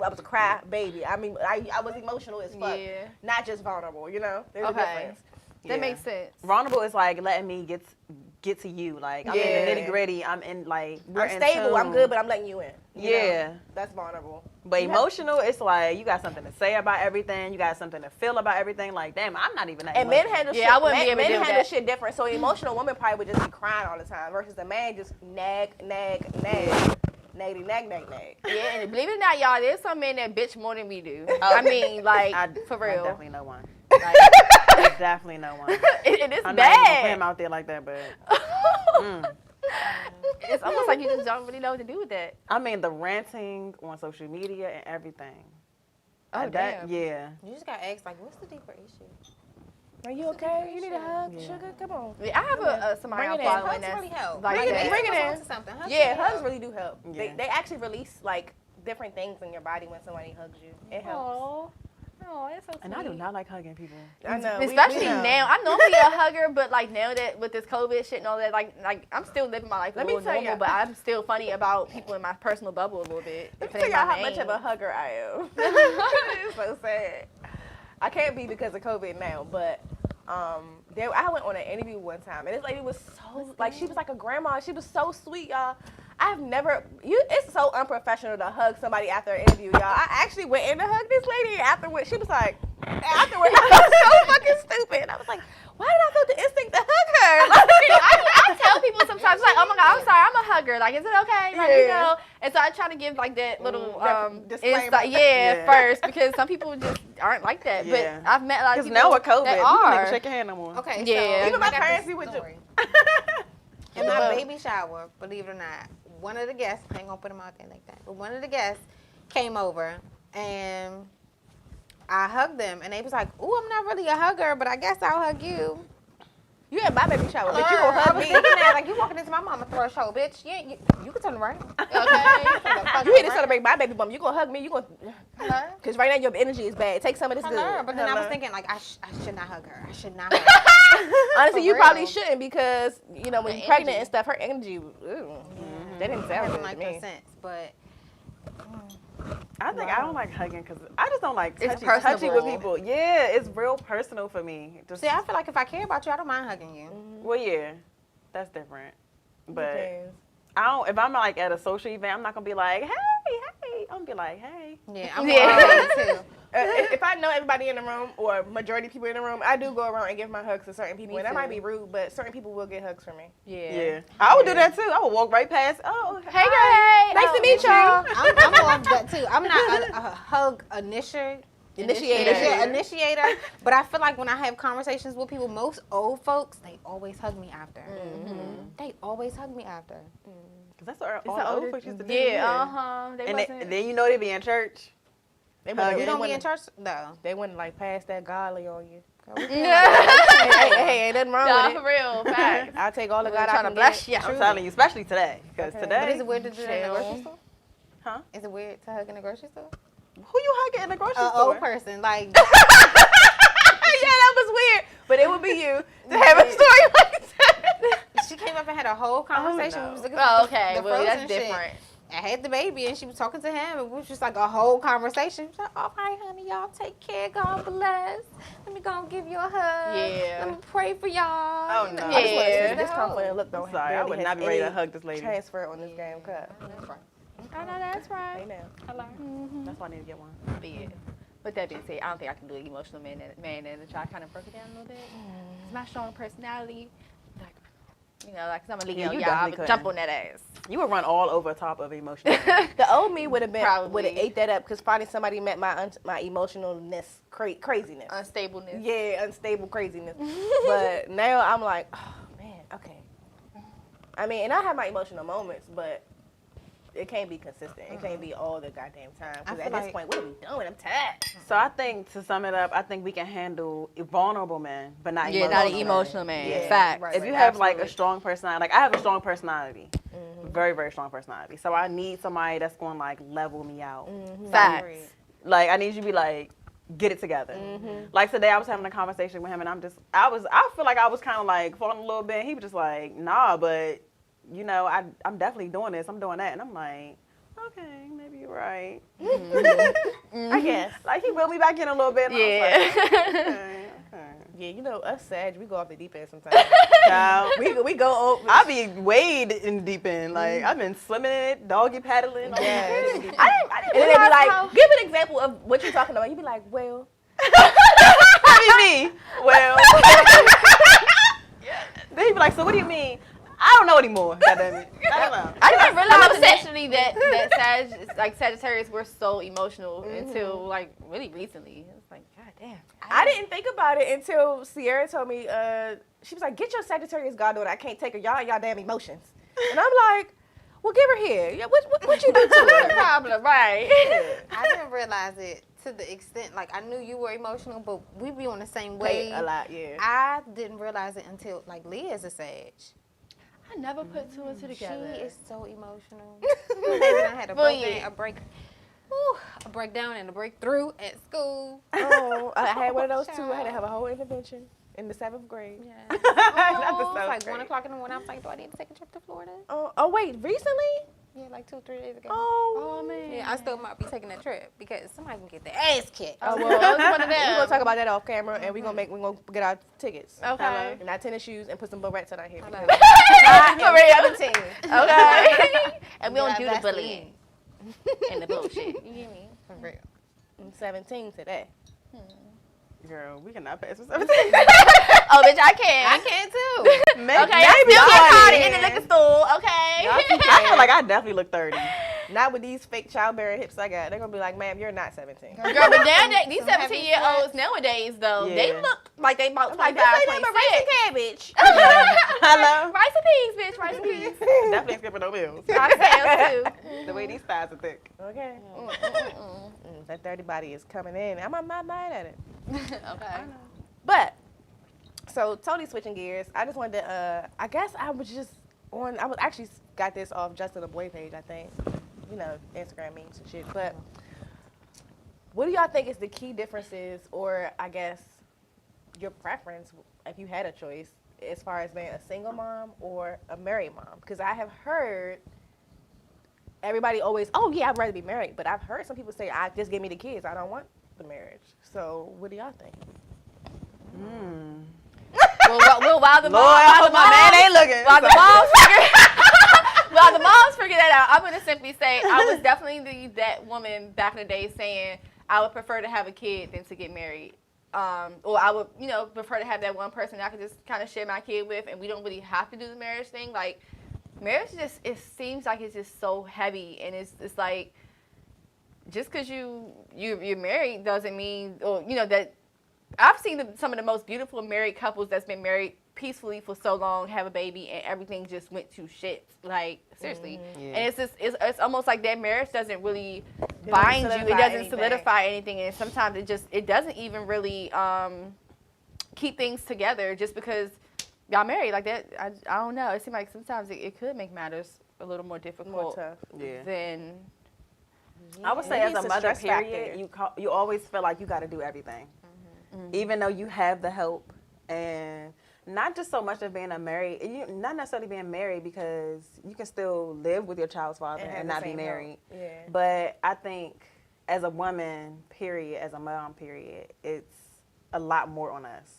[SPEAKER 2] was a cry baby. I mean, I was emotional as fuck.
[SPEAKER 4] Yeah.
[SPEAKER 2] Not just vulnerable. You know, there's a
[SPEAKER 4] Okay.
[SPEAKER 2] difference.
[SPEAKER 4] That makes sense.
[SPEAKER 3] Vulnerable is like letting me get to you. Like, I'm
[SPEAKER 2] Yeah.
[SPEAKER 3] in the nitty gritty. I'm in, like, we're
[SPEAKER 2] I'm
[SPEAKER 3] in
[SPEAKER 2] stable. I'm
[SPEAKER 3] tune.
[SPEAKER 2] good, but I'm letting you in. You
[SPEAKER 3] Yeah.
[SPEAKER 2] know? That's vulnerable.
[SPEAKER 3] But emotional, it's like you got something to say about everything. You got something to feel about everything. Like, damn, I'm not even that
[SPEAKER 2] And men
[SPEAKER 3] emotional.
[SPEAKER 2] handle
[SPEAKER 4] Yeah,
[SPEAKER 2] shit.
[SPEAKER 4] I wouldn't be able to
[SPEAKER 2] men
[SPEAKER 4] deal with
[SPEAKER 2] handle
[SPEAKER 4] that.
[SPEAKER 2] shit different. So an emotional woman probably would just be crying all the time, versus a man just nag.
[SPEAKER 4] Yeah, and believe it or not, y'all, there's some men that bitch more than we do.
[SPEAKER 3] Oh.
[SPEAKER 4] I mean, like, for
[SPEAKER 3] I
[SPEAKER 4] real.
[SPEAKER 3] definitely know one.
[SPEAKER 4] Like,
[SPEAKER 3] I definitely know one.
[SPEAKER 4] it is
[SPEAKER 3] I'm not even gonna put
[SPEAKER 4] bad.
[SPEAKER 3] him out there like that, but
[SPEAKER 4] It's almost like you just don't really know what to do with that.
[SPEAKER 3] I mean the ranting on social media and everything.
[SPEAKER 4] Oh,
[SPEAKER 3] that,
[SPEAKER 4] damn.
[SPEAKER 3] yeah.
[SPEAKER 5] You just got asked like, what's the deeper issue?
[SPEAKER 2] Are you okay? You need a hug,
[SPEAKER 3] Yeah.
[SPEAKER 2] sugar? Come on.
[SPEAKER 4] Yeah, I have somebody
[SPEAKER 2] Bring
[SPEAKER 4] I'm
[SPEAKER 2] it in.
[SPEAKER 4] following
[SPEAKER 5] Hugs
[SPEAKER 4] that's
[SPEAKER 5] really help.
[SPEAKER 4] like
[SPEAKER 2] Bring it
[SPEAKER 4] that.
[SPEAKER 2] in, bring it in.
[SPEAKER 5] To something. Hugs
[SPEAKER 2] Yeah,
[SPEAKER 5] really
[SPEAKER 2] hugs
[SPEAKER 5] help.
[SPEAKER 2] really do help.
[SPEAKER 3] Yeah.
[SPEAKER 2] They actually release like different things in your body when somebody hugs you. It helps.
[SPEAKER 4] Oh, that's so sweet.
[SPEAKER 3] And I do not like hugging people.
[SPEAKER 2] I know.
[SPEAKER 4] Especially
[SPEAKER 2] know.
[SPEAKER 4] now. I'm normally a hugger, but like now that with this COVID shit and all that, like I'm still living my life a
[SPEAKER 2] Let me
[SPEAKER 4] little
[SPEAKER 2] tell
[SPEAKER 4] normal,
[SPEAKER 2] ya.
[SPEAKER 4] but I'm still funny about people in my personal bubble a little bit.
[SPEAKER 2] Let
[SPEAKER 4] if
[SPEAKER 2] me
[SPEAKER 4] it
[SPEAKER 2] tell
[SPEAKER 4] ain't
[SPEAKER 2] y'all
[SPEAKER 4] my
[SPEAKER 2] how much of
[SPEAKER 4] name.
[SPEAKER 2] a hugger I am. It's so sad. I can't be because of COVID now, but I went on an interview one time, and this lady was so like she was like a grandma. She was so sweet, y'all. I've never. It's so unprofessional to hug somebody after an interview, y'all. I actually went in to hug this lady, and afterwards she was like, afterwards I was so fucking stupid. And I was like, why did I feel the instinct to hug her? Like,
[SPEAKER 4] I tell people sometimes like, oh my god, I'm sorry, I'm a hugger. Like, is it okay? Like, you
[SPEAKER 2] Yeah.
[SPEAKER 4] know. And so I try to give like that little
[SPEAKER 2] disclaimer.
[SPEAKER 4] insight,
[SPEAKER 3] Yeah.
[SPEAKER 4] first, because some people just aren't like that.
[SPEAKER 3] Yeah.
[SPEAKER 4] But I've met a lot of
[SPEAKER 3] Because
[SPEAKER 4] people
[SPEAKER 3] now with COVID,
[SPEAKER 4] that
[SPEAKER 3] people don't
[SPEAKER 4] are.
[SPEAKER 3] even shake your hand no more.
[SPEAKER 5] Okay,
[SPEAKER 4] Yeah.
[SPEAKER 5] so
[SPEAKER 2] Even my
[SPEAKER 5] I got this
[SPEAKER 2] parents be with you.
[SPEAKER 5] story. In my baby shower, believe it or not, one of the guests, I ain't gonna put him out there like that, but one of the guests came over and I hugged them and they was like, ooh, I'm not really a hugger, but I guess I'll hug you.
[SPEAKER 2] You had my baby shower, but you
[SPEAKER 5] I
[SPEAKER 2] gonna hug
[SPEAKER 5] was
[SPEAKER 2] me.
[SPEAKER 5] thinking that, like, you walking into my mama threshold, bitch. You can turn around. Okay?
[SPEAKER 2] You here to celebrate my baby bump. You gonna hug me. You gonna, cause right now your energy is bad. Take some of this good.
[SPEAKER 5] But then I was
[SPEAKER 2] Hello.
[SPEAKER 5] thinking, like, I should not hug her. I should not hug her.
[SPEAKER 2] Honestly,
[SPEAKER 5] For
[SPEAKER 2] you probably
[SPEAKER 5] real.
[SPEAKER 2] shouldn't because you know when
[SPEAKER 4] The
[SPEAKER 2] you're pregnant
[SPEAKER 4] energy.
[SPEAKER 2] and stuff, her energy, that didn't sound
[SPEAKER 5] Having
[SPEAKER 2] good
[SPEAKER 5] like
[SPEAKER 2] to me.
[SPEAKER 5] consent, but
[SPEAKER 3] I think I don't like hugging because I just don't like
[SPEAKER 4] It's
[SPEAKER 3] touchy with
[SPEAKER 4] personable.
[SPEAKER 3] people. Yeah, it's real personal for me. Just,
[SPEAKER 5] see, I feel like if I care about you, I don't mind hugging you.
[SPEAKER 3] well, yeah, that's different. But
[SPEAKER 2] Okay.
[SPEAKER 3] I don't. If I'm like at a social event, I'm not gonna be like, hey. I'm gonna be like, hey.
[SPEAKER 5] Yeah, I'm
[SPEAKER 4] Yeah.
[SPEAKER 5] too.
[SPEAKER 2] If I know everybody in the room or majority of people in the room, I do go around and give my hugs to certain people.
[SPEAKER 4] Me
[SPEAKER 2] And that might
[SPEAKER 4] too.
[SPEAKER 2] be rude, but certain people will get hugs from me.
[SPEAKER 3] Yeah, I would do that too. I would walk right past. Oh,
[SPEAKER 4] Hey, girl.
[SPEAKER 2] Nice to meet y'all.
[SPEAKER 5] I'm on that too. I'm not a hug initiator, but I feel like when I have conversations with people, most old folks, they always hug me after. They always hug me after.
[SPEAKER 3] Cause that's what all
[SPEAKER 2] an
[SPEAKER 3] the old
[SPEAKER 2] older-
[SPEAKER 3] folks used to do.
[SPEAKER 4] Yeah, They
[SPEAKER 3] And
[SPEAKER 4] wasn't.
[SPEAKER 3] then you know they be in church.
[SPEAKER 2] They
[SPEAKER 3] Hug
[SPEAKER 2] wouldn't,
[SPEAKER 3] it.
[SPEAKER 5] You
[SPEAKER 2] they
[SPEAKER 5] don't be in
[SPEAKER 2] wouldn't,
[SPEAKER 5] church? No.
[SPEAKER 2] they wouldn't like pass that godly on you.
[SPEAKER 4] Yeah.
[SPEAKER 2] Hey, ain't nothing wrong
[SPEAKER 4] No,
[SPEAKER 2] with
[SPEAKER 4] for
[SPEAKER 2] it.
[SPEAKER 4] real. Facts.
[SPEAKER 2] I'll take all the
[SPEAKER 4] I'm
[SPEAKER 2] God I
[SPEAKER 4] trying
[SPEAKER 2] can
[SPEAKER 4] to bless
[SPEAKER 2] get.
[SPEAKER 4] you.
[SPEAKER 3] I'm telling you, especially today. Cause
[SPEAKER 2] Okay.
[SPEAKER 3] today,
[SPEAKER 5] But is it weird to do that in the grocery
[SPEAKER 4] Chill.
[SPEAKER 5] store?
[SPEAKER 3] huh?
[SPEAKER 5] Is it weird to hug in the grocery store?
[SPEAKER 3] Who you hugging in the grocery
[SPEAKER 5] An
[SPEAKER 3] store?
[SPEAKER 5] old person, like,
[SPEAKER 2] Yeah, that was weird. But it would be you to have a story like that.
[SPEAKER 5] she came up and had a whole conversation.
[SPEAKER 3] no.
[SPEAKER 5] We was looking
[SPEAKER 4] Oh,
[SPEAKER 5] for
[SPEAKER 4] okay.
[SPEAKER 5] the
[SPEAKER 4] Well, that's
[SPEAKER 5] frozen shit.
[SPEAKER 4] different.
[SPEAKER 5] I had the baby and she was talking to him and it was just like a whole conversation. She was like, all right, honey, y'all take care. God bless. Let me go and give you a hug.
[SPEAKER 4] Yeah.
[SPEAKER 5] Let me pray for y'all.
[SPEAKER 3] Oh,
[SPEAKER 5] You
[SPEAKER 3] no.
[SPEAKER 5] know,
[SPEAKER 2] I just want to see
[SPEAKER 4] Yeah.
[SPEAKER 2] this confident look though.
[SPEAKER 3] I'm sorry, I would not be ready to hug this lady.
[SPEAKER 2] Transfer on this game cup.
[SPEAKER 4] I know that's right.
[SPEAKER 2] Hey now.
[SPEAKER 3] That's why I need to get one.
[SPEAKER 4] But yeah. With that being said, I don't think I can do an emotional man and try to kind of break it down a little bit. It's my strong personality. Like, you know, like, 'cause I'm a Leo,
[SPEAKER 3] you
[SPEAKER 4] y'all, I
[SPEAKER 3] definitely
[SPEAKER 4] would jump
[SPEAKER 3] couldn't.
[SPEAKER 4] on that ass.
[SPEAKER 3] You would run all over top of emotional.
[SPEAKER 2] The old me would have been
[SPEAKER 4] Probably.
[SPEAKER 2] would have ate that up because finally somebody met my emotionalness, craziness.
[SPEAKER 4] Unstableness.
[SPEAKER 2] Yeah, unstable craziness. But now I'm like, oh man, okay. I mean, and I have my emotional moments, but it can't be consistent. It can't be all the goddamn time. Because
[SPEAKER 5] I
[SPEAKER 2] at
[SPEAKER 5] feel
[SPEAKER 2] this
[SPEAKER 5] like-
[SPEAKER 2] point, what are we doing? I'm tired.
[SPEAKER 3] So I think to sum it up, I think we can handle vulnerable men, but not
[SPEAKER 4] Yeah,
[SPEAKER 3] emotional
[SPEAKER 4] not an emotional man.
[SPEAKER 3] Yeah.
[SPEAKER 4] Facts.
[SPEAKER 2] Right.
[SPEAKER 3] If you have like a
[SPEAKER 4] Absolutely.
[SPEAKER 3] strong personality, like I have a strong personality, Very, very strong personality. So I need somebody that's going to like level me out.
[SPEAKER 4] Facts.
[SPEAKER 3] Like I need you to be like, get it together. Like today I was having a conversation with him and I feel like I was kind of like falling a little bit. He was just like, nah, but you know, I'm definitely doing this. I'm doing that. And I'm like, okay, maybe you're right.
[SPEAKER 2] I guess.
[SPEAKER 3] Like he wheeled me back in a little bit. And
[SPEAKER 4] Yeah.
[SPEAKER 3] I was like, okay.
[SPEAKER 2] Yeah, you know, us Sag, we go off the deep end sometimes.
[SPEAKER 3] Now,
[SPEAKER 2] we go over.
[SPEAKER 3] I be wade in the deep end. Like I've been swimming in it, doggy paddling.
[SPEAKER 2] Yes.
[SPEAKER 3] I didn't
[SPEAKER 2] And then they be
[SPEAKER 3] realize
[SPEAKER 2] like,
[SPEAKER 3] how-
[SPEAKER 2] give an example of what you're talking about. You be like, well.
[SPEAKER 3] What do you mean? Well, they be like, so what do you mean? I don't know anymore. Goddamn it. I don't know.
[SPEAKER 4] I didn't realize initially that Sagittarius were so emotional until like really recently. It's like, god damn.
[SPEAKER 2] I didn't think about it until Sierra told me, she was like, get your Sagittarius goddaughter. I can't take her. Y'all damn emotions. And I'm like, well, give her here. Yeah, what you do to her?
[SPEAKER 4] Problem, right?
[SPEAKER 5] I didn't realize it to the extent, like, I knew you were emotional, but we be on the same way.
[SPEAKER 2] A lot, yeah.
[SPEAKER 5] I didn't realize it until, like, Leah's a Sag.
[SPEAKER 4] I never put two and two together.
[SPEAKER 5] She is so emotional. I had
[SPEAKER 4] Well, yeah.
[SPEAKER 5] a breakdown and a breakthrough at school.
[SPEAKER 2] Oh, I had one of those too. I had to have a whole intervention in the 7th grade.
[SPEAKER 5] Yeah.
[SPEAKER 3] Not the
[SPEAKER 5] It's like
[SPEAKER 3] seventh
[SPEAKER 5] 1
[SPEAKER 3] grade.
[SPEAKER 5] o'clock in the morning. I was like, do I need to take a trip to Florida?
[SPEAKER 2] Oh, wait, recently?
[SPEAKER 5] Yeah, like 2 or 3 days ago.
[SPEAKER 2] Oh,
[SPEAKER 4] man.
[SPEAKER 5] Yeah, I still might be taking that trip because somebody can get their ass kicked.
[SPEAKER 2] Oh, well,
[SPEAKER 4] Well, it's one of
[SPEAKER 2] we're
[SPEAKER 4] them.
[SPEAKER 2] gonna talk about that off camera, and we're gonna get our tickets.
[SPEAKER 4] Okay.
[SPEAKER 2] And our tennis shoes, and put some barrettes on our hair.
[SPEAKER 5] Hello.
[SPEAKER 2] I am 17.
[SPEAKER 4] Okay. And we don't
[SPEAKER 5] Yeah,
[SPEAKER 4] do the
[SPEAKER 5] that's
[SPEAKER 4] bullying and the bullshit.
[SPEAKER 5] You hear me? For real.
[SPEAKER 2] I'm 17 today.
[SPEAKER 3] Girl, we cannot pass for 17.
[SPEAKER 4] Oh, bitch, I can.
[SPEAKER 5] I can too.
[SPEAKER 3] Maybe,
[SPEAKER 4] Okay, I
[SPEAKER 3] maybe
[SPEAKER 4] still get
[SPEAKER 3] I
[SPEAKER 4] caught
[SPEAKER 3] can.
[SPEAKER 4] in the liquor store. Okay.
[SPEAKER 3] I feel like I definitely look 30.
[SPEAKER 2] Not with these fake childbearing hips I got. They're gonna be like, ma'am, you're not 17.
[SPEAKER 4] Girl, but now these
[SPEAKER 5] Some heavy
[SPEAKER 4] 17-year-olds nowadays, though, they
[SPEAKER 3] Yeah.
[SPEAKER 4] look like they about
[SPEAKER 2] Like,
[SPEAKER 4] 25,
[SPEAKER 2] this ain't nothing but rice and
[SPEAKER 4] 26.
[SPEAKER 2] cabbage.
[SPEAKER 3] Hello?
[SPEAKER 4] Rice and peas, bitch. Rice and peas.
[SPEAKER 3] Definitely ain't skipping no bills.
[SPEAKER 4] Oxtails, too.
[SPEAKER 3] The way these thighs are thick.
[SPEAKER 2] Okay.
[SPEAKER 4] Mm-mm-mm.
[SPEAKER 2] That dirty body is coming in. I'm not mad at it.
[SPEAKER 4] Okay.
[SPEAKER 2] But, so totally switching gears. I just wanted to, I guess I was actually got this off Justin the Boy page, I think. You know, Instagram memes and shit. But what do y'all think is the key differences, or I guess your preference, if you had a choice, as far as being a single mom or a married mom? Because I have heard everybody always, oh yeah, I'd rather be married. But I've heard some people say, just give me the kids. I don't want the marriage. So what do y'all think?
[SPEAKER 4] While the
[SPEAKER 3] Lord, I hope my man ain't looking.
[SPEAKER 4] While the moms figure that out, I'm gonna simply say I was definitely that woman back in the day saying I would prefer to have a kid than to get married. Or I would, prefer to have that one person I could just kind of share my kid with, and we don't really have to do the marriage thing. Like, marriage it seems like it's just so heavy, and it's like just because you're married doesn't mean, or that. I've seen some of the most beautiful married couples that's been married peacefully for so long have a baby and everything just went to shit. Like, seriously.
[SPEAKER 3] Yeah.
[SPEAKER 4] And it's almost like that marriage doesn't really bind you. It doesn't solidify anything. And sometimes it doesn't even really keep things together just because y'all married like that. I don't know. It seems like sometimes it could make matters a little more difficult
[SPEAKER 2] More tough.
[SPEAKER 3] Yeah.
[SPEAKER 4] than.
[SPEAKER 3] I would say
[SPEAKER 2] Maybe
[SPEAKER 3] as
[SPEAKER 2] it's
[SPEAKER 3] a
[SPEAKER 2] a
[SPEAKER 3] mother,
[SPEAKER 2] stress
[SPEAKER 3] period,
[SPEAKER 2] factor.
[SPEAKER 3] you always feel like you got to do everything. Even though you have the help, and not just so much of being not necessarily being married, because you can still live with your child's father
[SPEAKER 2] And have
[SPEAKER 3] and
[SPEAKER 2] the
[SPEAKER 3] not be
[SPEAKER 2] same
[SPEAKER 3] married.
[SPEAKER 2] help. Yeah.
[SPEAKER 3] But I think as a woman, period, as a mom, period, it's a lot more on us.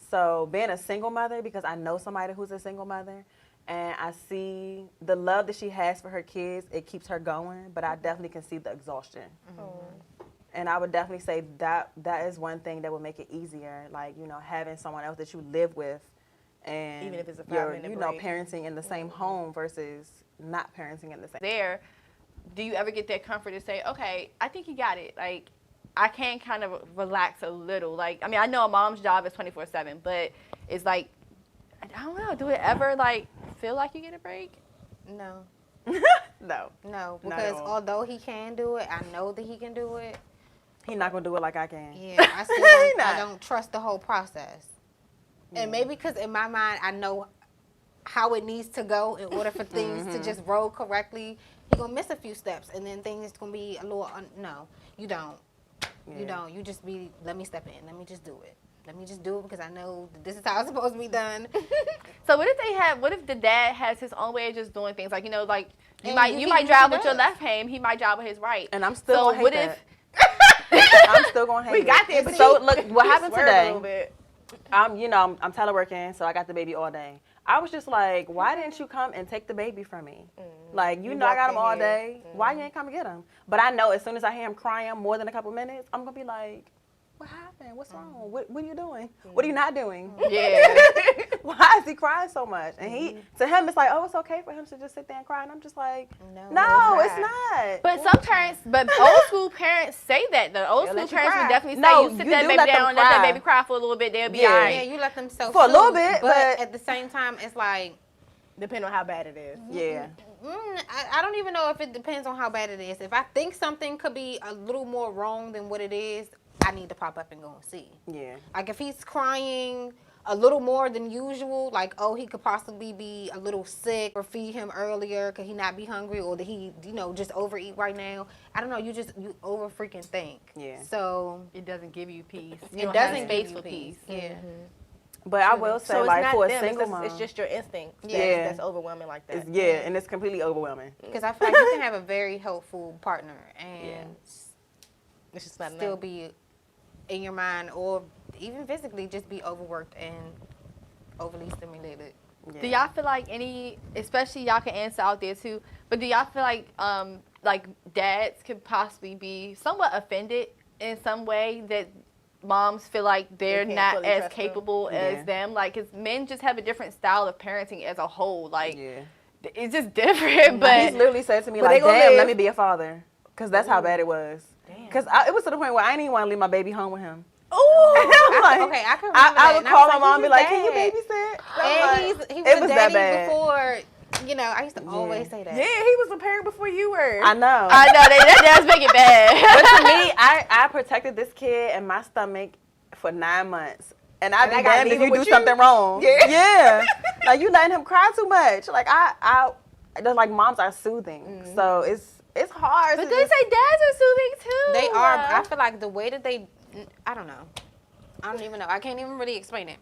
[SPEAKER 3] So being a single mother, because I know somebody who's a single mother, and I see the love that she has for her kids, it keeps her going, but I definitely can see the exhaustion. And I would definitely say that is one thing that would make it easier, like, having someone else that you live with, and
[SPEAKER 2] Even if it's a
[SPEAKER 3] you're,
[SPEAKER 2] 5-minute break.
[SPEAKER 3] parenting in the same home versus not parenting in the same.
[SPEAKER 4] There, do you ever get that comfort to say, okay, I think you got it. Like, I can kind of relax a little. Like, I mean, I know a mom's job is 24/7, but it's like, I don't know, do it ever, like, feel like you get a break?
[SPEAKER 5] No.
[SPEAKER 3] No,
[SPEAKER 5] No,
[SPEAKER 3] Not at
[SPEAKER 5] because
[SPEAKER 3] all.
[SPEAKER 5] although he can do it, I know that he can do it.
[SPEAKER 3] he's not gonna do it like I can.
[SPEAKER 5] Yeah, I still don't,
[SPEAKER 3] Not.
[SPEAKER 5] I don't trust the whole process. And maybe because in my mind, I know how it needs to go in order for things to just roll correctly, you're going to miss a few steps, and then things going to be a little, no, you don't. You don't. You just be, let me step in. Let me just do it. Let me just do it because I know that this is how it's supposed to be done.
[SPEAKER 4] So what if the dad has his own way of just doing things? Like, you know, like you
[SPEAKER 5] And
[SPEAKER 4] might drive with your left hand, he might drive with his right.
[SPEAKER 3] And I'm still gonna hate
[SPEAKER 4] what
[SPEAKER 3] that.
[SPEAKER 4] if
[SPEAKER 3] I'm still gonna hate
[SPEAKER 2] We got there,
[SPEAKER 3] it.
[SPEAKER 2] but
[SPEAKER 3] So
[SPEAKER 2] you-
[SPEAKER 3] look, what
[SPEAKER 2] you
[SPEAKER 3] happened
[SPEAKER 2] swerved a
[SPEAKER 3] today?
[SPEAKER 2] little bit.
[SPEAKER 3] I'm teleworking, so I got the baby all day. I was just like, why didn't you come and take the baby from me? Like, you know I got him all day. Why you ain't come and get him? But I know as soon as I hear him crying more than a couple minutes, I'm gonna be like, what happened? What's wrong? What are you doing? What are you not doing?
[SPEAKER 4] yeah.
[SPEAKER 3] Why is he crying so much? And to him, it's like, oh, it's okay for him to just sit there and cry. And I'm just like, no, it's not.
[SPEAKER 4] But some parents, old school parents say that. The old
[SPEAKER 2] They'll
[SPEAKER 4] school
[SPEAKER 2] let you
[SPEAKER 4] parents
[SPEAKER 2] cry.
[SPEAKER 4] would definitely
[SPEAKER 3] No,
[SPEAKER 4] say, you sit
[SPEAKER 3] you
[SPEAKER 4] that
[SPEAKER 3] do
[SPEAKER 4] baby
[SPEAKER 3] let them
[SPEAKER 4] down, let that
[SPEAKER 3] cry.
[SPEAKER 4] baby cry for a little bit, they'll be
[SPEAKER 3] Yeah.
[SPEAKER 4] all right.
[SPEAKER 5] Yeah, you let them self
[SPEAKER 3] For a little bit, but-
[SPEAKER 5] at the same time, it's like,
[SPEAKER 2] Depending on how bad it is.
[SPEAKER 3] Yeah.
[SPEAKER 5] I don't even know if it depends on how bad it is. If I think something could be a little more wrong than what it is, I need to pop up and go and see.
[SPEAKER 3] Yeah.
[SPEAKER 5] Like if he's crying a little more than usual, like, oh, he could possibly be a little sick, or feed him earlier, could he not be hungry, or did he, just overeat right now? I don't know. You over freaking think.
[SPEAKER 3] Yeah.
[SPEAKER 5] So
[SPEAKER 4] It doesn't give you peace.
[SPEAKER 5] it
[SPEAKER 4] You don't have
[SPEAKER 5] doesn't
[SPEAKER 4] space
[SPEAKER 5] give you
[SPEAKER 4] for peace.
[SPEAKER 5] Yeah.
[SPEAKER 3] But I will say,
[SPEAKER 2] So it's
[SPEAKER 3] like,
[SPEAKER 2] not
[SPEAKER 3] for a
[SPEAKER 2] them,
[SPEAKER 3] single
[SPEAKER 2] it's
[SPEAKER 3] mom,
[SPEAKER 2] it's just your instinct
[SPEAKER 3] Yeah.
[SPEAKER 2] that's overwhelming like that.
[SPEAKER 3] and it's completely overwhelming.
[SPEAKER 5] Because I feel like you can have a very helpful partner and
[SPEAKER 2] It's just not
[SPEAKER 5] still
[SPEAKER 2] enough.
[SPEAKER 5] be in your mind, or even physically just be overworked and overly stimulated.
[SPEAKER 3] Yeah.
[SPEAKER 4] Do y'all feel like especially y'all can answer out there too, but do y'all feel like dads could possibly be somewhat offended in some way that moms feel like they're
[SPEAKER 2] can't
[SPEAKER 4] not
[SPEAKER 2] fully
[SPEAKER 4] as
[SPEAKER 2] trust them?
[SPEAKER 4] capable
[SPEAKER 3] Yeah.
[SPEAKER 4] as them? Like, 'cause men just have a different style of parenting as a whole. Like,
[SPEAKER 3] Yeah.
[SPEAKER 4] it's just different,
[SPEAKER 3] He's
[SPEAKER 4] but
[SPEAKER 3] literally said to me,
[SPEAKER 2] But
[SPEAKER 3] like,
[SPEAKER 2] they gonna
[SPEAKER 3] damn,
[SPEAKER 2] live.
[SPEAKER 3] let me be a father. Because that's how bad it was. Because it was to the point where I didn't even want to leave my baby home with him.
[SPEAKER 2] Ooh.
[SPEAKER 3] I'm like,
[SPEAKER 5] Okay, I can remember
[SPEAKER 3] I
[SPEAKER 5] that.
[SPEAKER 3] would
[SPEAKER 5] And I
[SPEAKER 3] call
[SPEAKER 5] was
[SPEAKER 3] my
[SPEAKER 5] like,
[SPEAKER 3] mom and be
[SPEAKER 5] "You
[SPEAKER 3] like, can you
[SPEAKER 5] dad."
[SPEAKER 3] babysit?
[SPEAKER 5] And he was
[SPEAKER 3] it
[SPEAKER 5] a
[SPEAKER 3] was that
[SPEAKER 5] daddy
[SPEAKER 3] bad.
[SPEAKER 5] before, I used to always say that.
[SPEAKER 2] Yeah, he was a parent before you were.
[SPEAKER 3] I know.
[SPEAKER 4] I know that does make it bad.
[SPEAKER 3] But to me, I protected this kid and my stomach for 9 months. And I'd
[SPEAKER 2] And I
[SPEAKER 3] be
[SPEAKER 2] gotta
[SPEAKER 3] damned if
[SPEAKER 2] leave
[SPEAKER 3] you
[SPEAKER 2] it
[SPEAKER 3] do
[SPEAKER 2] with
[SPEAKER 3] something wrong.
[SPEAKER 2] Yeah.
[SPEAKER 3] Yeah. Like, you letting him cry too much. Like, they're like, moms are soothing. So it's hard.
[SPEAKER 4] But
[SPEAKER 3] to
[SPEAKER 4] they
[SPEAKER 3] just-
[SPEAKER 4] say dads are soothing too.
[SPEAKER 5] They are. But I feel like the way that I don't know. I don't even know. I can't even really explain it.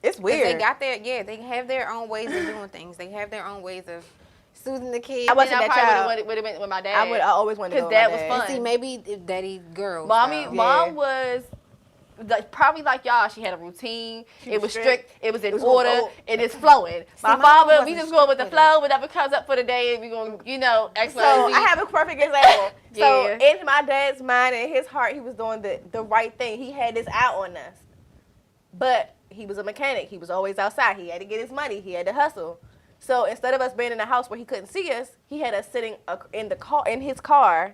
[SPEAKER 3] it's
[SPEAKER 5] 'Cause
[SPEAKER 3] weird.
[SPEAKER 5] they have their own ways of doing things. They have their own ways of soothing the kids.
[SPEAKER 2] I wasn't
[SPEAKER 4] I
[SPEAKER 2] that
[SPEAKER 4] probably
[SPEAKER 2] child.
[SPEAKER 4] would have went with my dad.
[SPEAKER 2] I always wanted to go
[SPEAKER 4] Because
[SPEAKER 2] with
[SPEAKER 4] dad
[SPEAKER 2] my
[SPEAKER 4] was fun.
[SPEAKER 5] See, maybe if daddy girl.
[SPEAKER 4] Mom
[SPEAKER 2] Yeah.
[SPEAKER 4] was probably like y'all. She had a routine. It was
[SPEAKER 2] strict.
[SPEAKER 4] It was in
[SPEAKER 2] was
[SPEAKER 4] order.
[SPEAKER 2] going-
[SPEAKER 4] It is flowing. My
[SPEAKER 5] my
[SPEAKER 4] father,
[SPEAKER 5] mom
[SPEAKER 4] we
[SPEAKER 5] wasn't
[SPEAKER 4] just going with the
[SPEAKER 5] strict with
[SPEAKER 4] flow. Whatever comes up for the day, we going, X,
[SPEAKER 2] So
[SPEAKER 4] Y, Z.
[SPEAKER 2] I have a perfect example. So
[SPEAKER 4] Yeah.
[SPEAKER 2] in my dad's mind and his heart, he was doing the right thing. He had this out on us. But he was a mechanic. He was always outside. He had to get his money. He had to hustle. So instead of us being in a house where he couldn't see us, he had us sitting in his car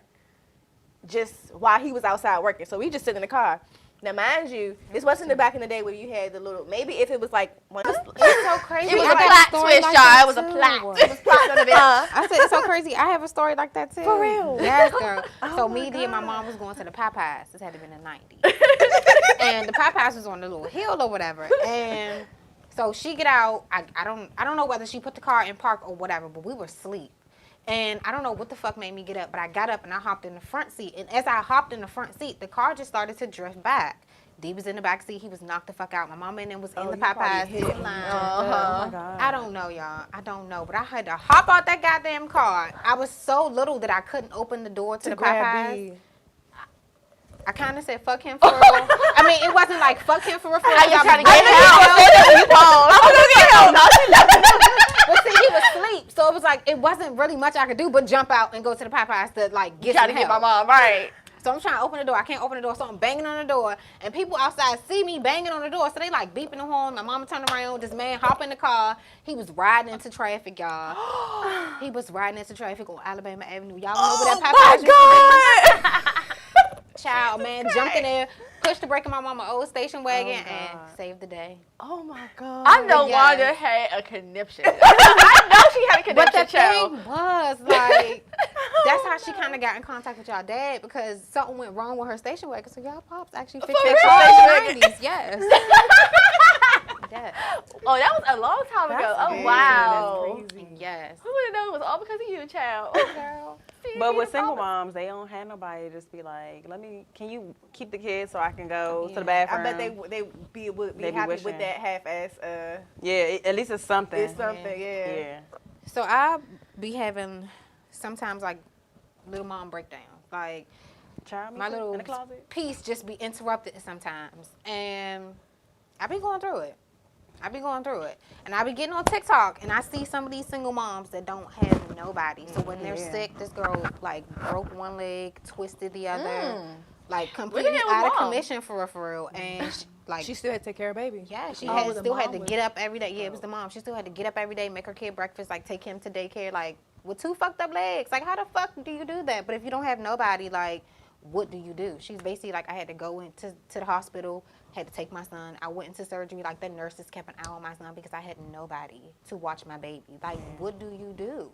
[SPEAKER 2] just while he was outside working. So we just sit in the car. Now, mind you, this wasn't the back in the day where you had the little, maybe if it was like one of the,
[SPEAKER 5] It's so crazy.
[SPEAKER 4] It was
[SPEAKER 5] I
[SPEAKER 4] a
[SPEAKER 5] got
[SPEAKER 4] plot
[SPEAKER 5] story
[SPEAKER 4] twist,
[SPEAKER 5] like
[SPEAKER 4] y'all.
[SPEAKER 5] that
[SPEAKER 4] It was a
[SPEAKER 5] too.
[SPEAKER 4] plot. It was plot on the
[SPEAKER 5] I said it's so crazy. I have a story like that too.
[SPEAKER 2] For real?
[SPEAKER 5] Yes, girl. So
[SPEAKER 2] my
[SPEAKER 5] me, D, and my
[SPEAKER 2] God.
[SPEAKER 5] mom was going to the Popeyes. This had to be in the 90s. And the Popeyes was on the little hill or whatever. And so she get out. I don't know whether she put the car in park or whatever, but we were asleep. And I don't know what the fuck made me get up, but I got up and I hopped in the front seat. And as I hopped in the front seat, the car just started to drift back. D was in the back seat. He was knocked the fuck out. My mama and them was in the
[SPEAKER 2] you probably
[SPEAKER 5] Popeyes.
[SPEAKER 2] hit him.
[SPEAKER 3] Oh my God.
[SPEAKER 5] I don't know, y'all. I don't know. But I had to hop out that goddamn car. I was so little that I couldn't open the door to the Popeyes. I kind of said, fuck him for real. I mean, it wasn't like, fuck him for real.
[SPEAKER 4] How you
[SPEAKER 5] I
[SPEAKER 4] trying to
[SPEAKER 5] was
[SPEAKER 4] get
[SPEAKER 5] breaking
[SPEAKER 4] help?
[SPEAKER 5] But see, he was asleep. So it was like, it wasn't really much I could do but jump out and go to the Popeyes to like get
[SPEAKER 4] Trying
[SPEAKER 5] some
[SPEAKER 4] to get my
[SPEAKER 5] help.
[SPEAKER 4] mom right.
[SPEAKER 5] So I'm trying to open the door. I can't open the door. So I'm banging on the door. And people outside see me banging on the door. So they like beeping the horn. My mama turned around. This man hop in the car. He was riding into traffic, y'all. He was riding into traffic on Alabama Avenue. Y'all know where that Popeyes used to be? Child, man, jumped in there, pushed the brake in my mama old station wagon, and saved the day.
[SPEAKER 2] Oh my God.
[SPEAKER 4] I know
[SPEAKER 5] Yes.
[SPEAKER 4] Wanda had a conniption. I know she had a
[SPEAKER 5] But
[SPEAKER 4] conniption,
[SPEAKER 5] the
[SPEAKER 4] child.
[SPEAKER 5] thing was, like, that's how she kind of got in contact with y'all dad because something went wrong with her station wagon. So y'all pops actually fixed
[SPEAKER 4] For
[SPEAKER 5] that
[SPEAKER 4] real?
[SPEAKER 5] car in the 90s. Yes. Yes.
[SPEAKER 4] Oh, that was a long time ago.
[SPEAKER 3] That's
[SPEAKER 4] Oh,
[SPEAKER 3] crazy.
[SPEAKER 4] wow.
[SPEAKER 3] That's crazy.
[SPEAKER 5] Yes.
[SPEAKER 4] Who would have known it was all because of you, child? Oh, girl. See,
[SPEAKER 3] But with
[SPEAKER 4] it's
[SPEAKER 3] single
[SPEAKER 4] all-
[SPEAKER 3] moms, they don't have nobody just be like, can you keep the kids so I can go to the
[SPEAKER 5] Yeah.
[SPEAKER 3] bathroom?
[SPEAKER 2] I bet would be
[SPEAKER 3] They be
[SPEAKER 2] happy
[SPEAKER 3] wishing.
[SPEAKER 2] with that half-ass.
[SPEAKER 3] Yeah, at least it's something.
[SPEAKER 2] It's something, yeah.
[SPEAKER 3] Yeah.
[SPEAKER 5] So I be having sometimes like little mom breakdowns. Like
[SPEAKER 3] Child, me
[SPEAKER 5] my
[SPEAKER 3] too,
[SPEAKER 5] little
[SPEAKER 3] in the closet.
[SPEAKER 5] piece just be interrupted sometimes. And I be going through it. And I be getting on TikTok and I see some of these single moms that don't have nobody. So when they're
[SPEAKER 3] Yeah.
[SPEAKER 5] sick, this girl like broke one leg, twisted the other, like
[SPEAKER 4] Look
[SPEAKER 5] completely
[SPEAKER 4] at him,
[SPEAKER 5] out of
[SPEAKER 4] mom.
[SPEAKER 5] commission for real. And
[SPEAKER 2] She still had to take care of baby.
[SPEAKER 5] yeah, she
[SPEAKER 2] Oh,
[SPEAKER 5] had
[SPEAKER 2] the
[SPEAKER 5] still had
[SPEAKER 2] mom
[SPEAKER 5] to
[SPEAKER 2] was-
[SPEAKER 5] get up every day. Yeah, it was the mom. She still had to get up every day, make her kid breakfast, like take him to daycare, like with 2 fucked up legs. Like how the fuck do you do that? But if you don't have nobody, like what do you do? She's basically like I had to go into the hospital, had to take my son. I went into surgery. Like the nurses kept an eye on my son because I had nobody to watch my baby. Like what do you do?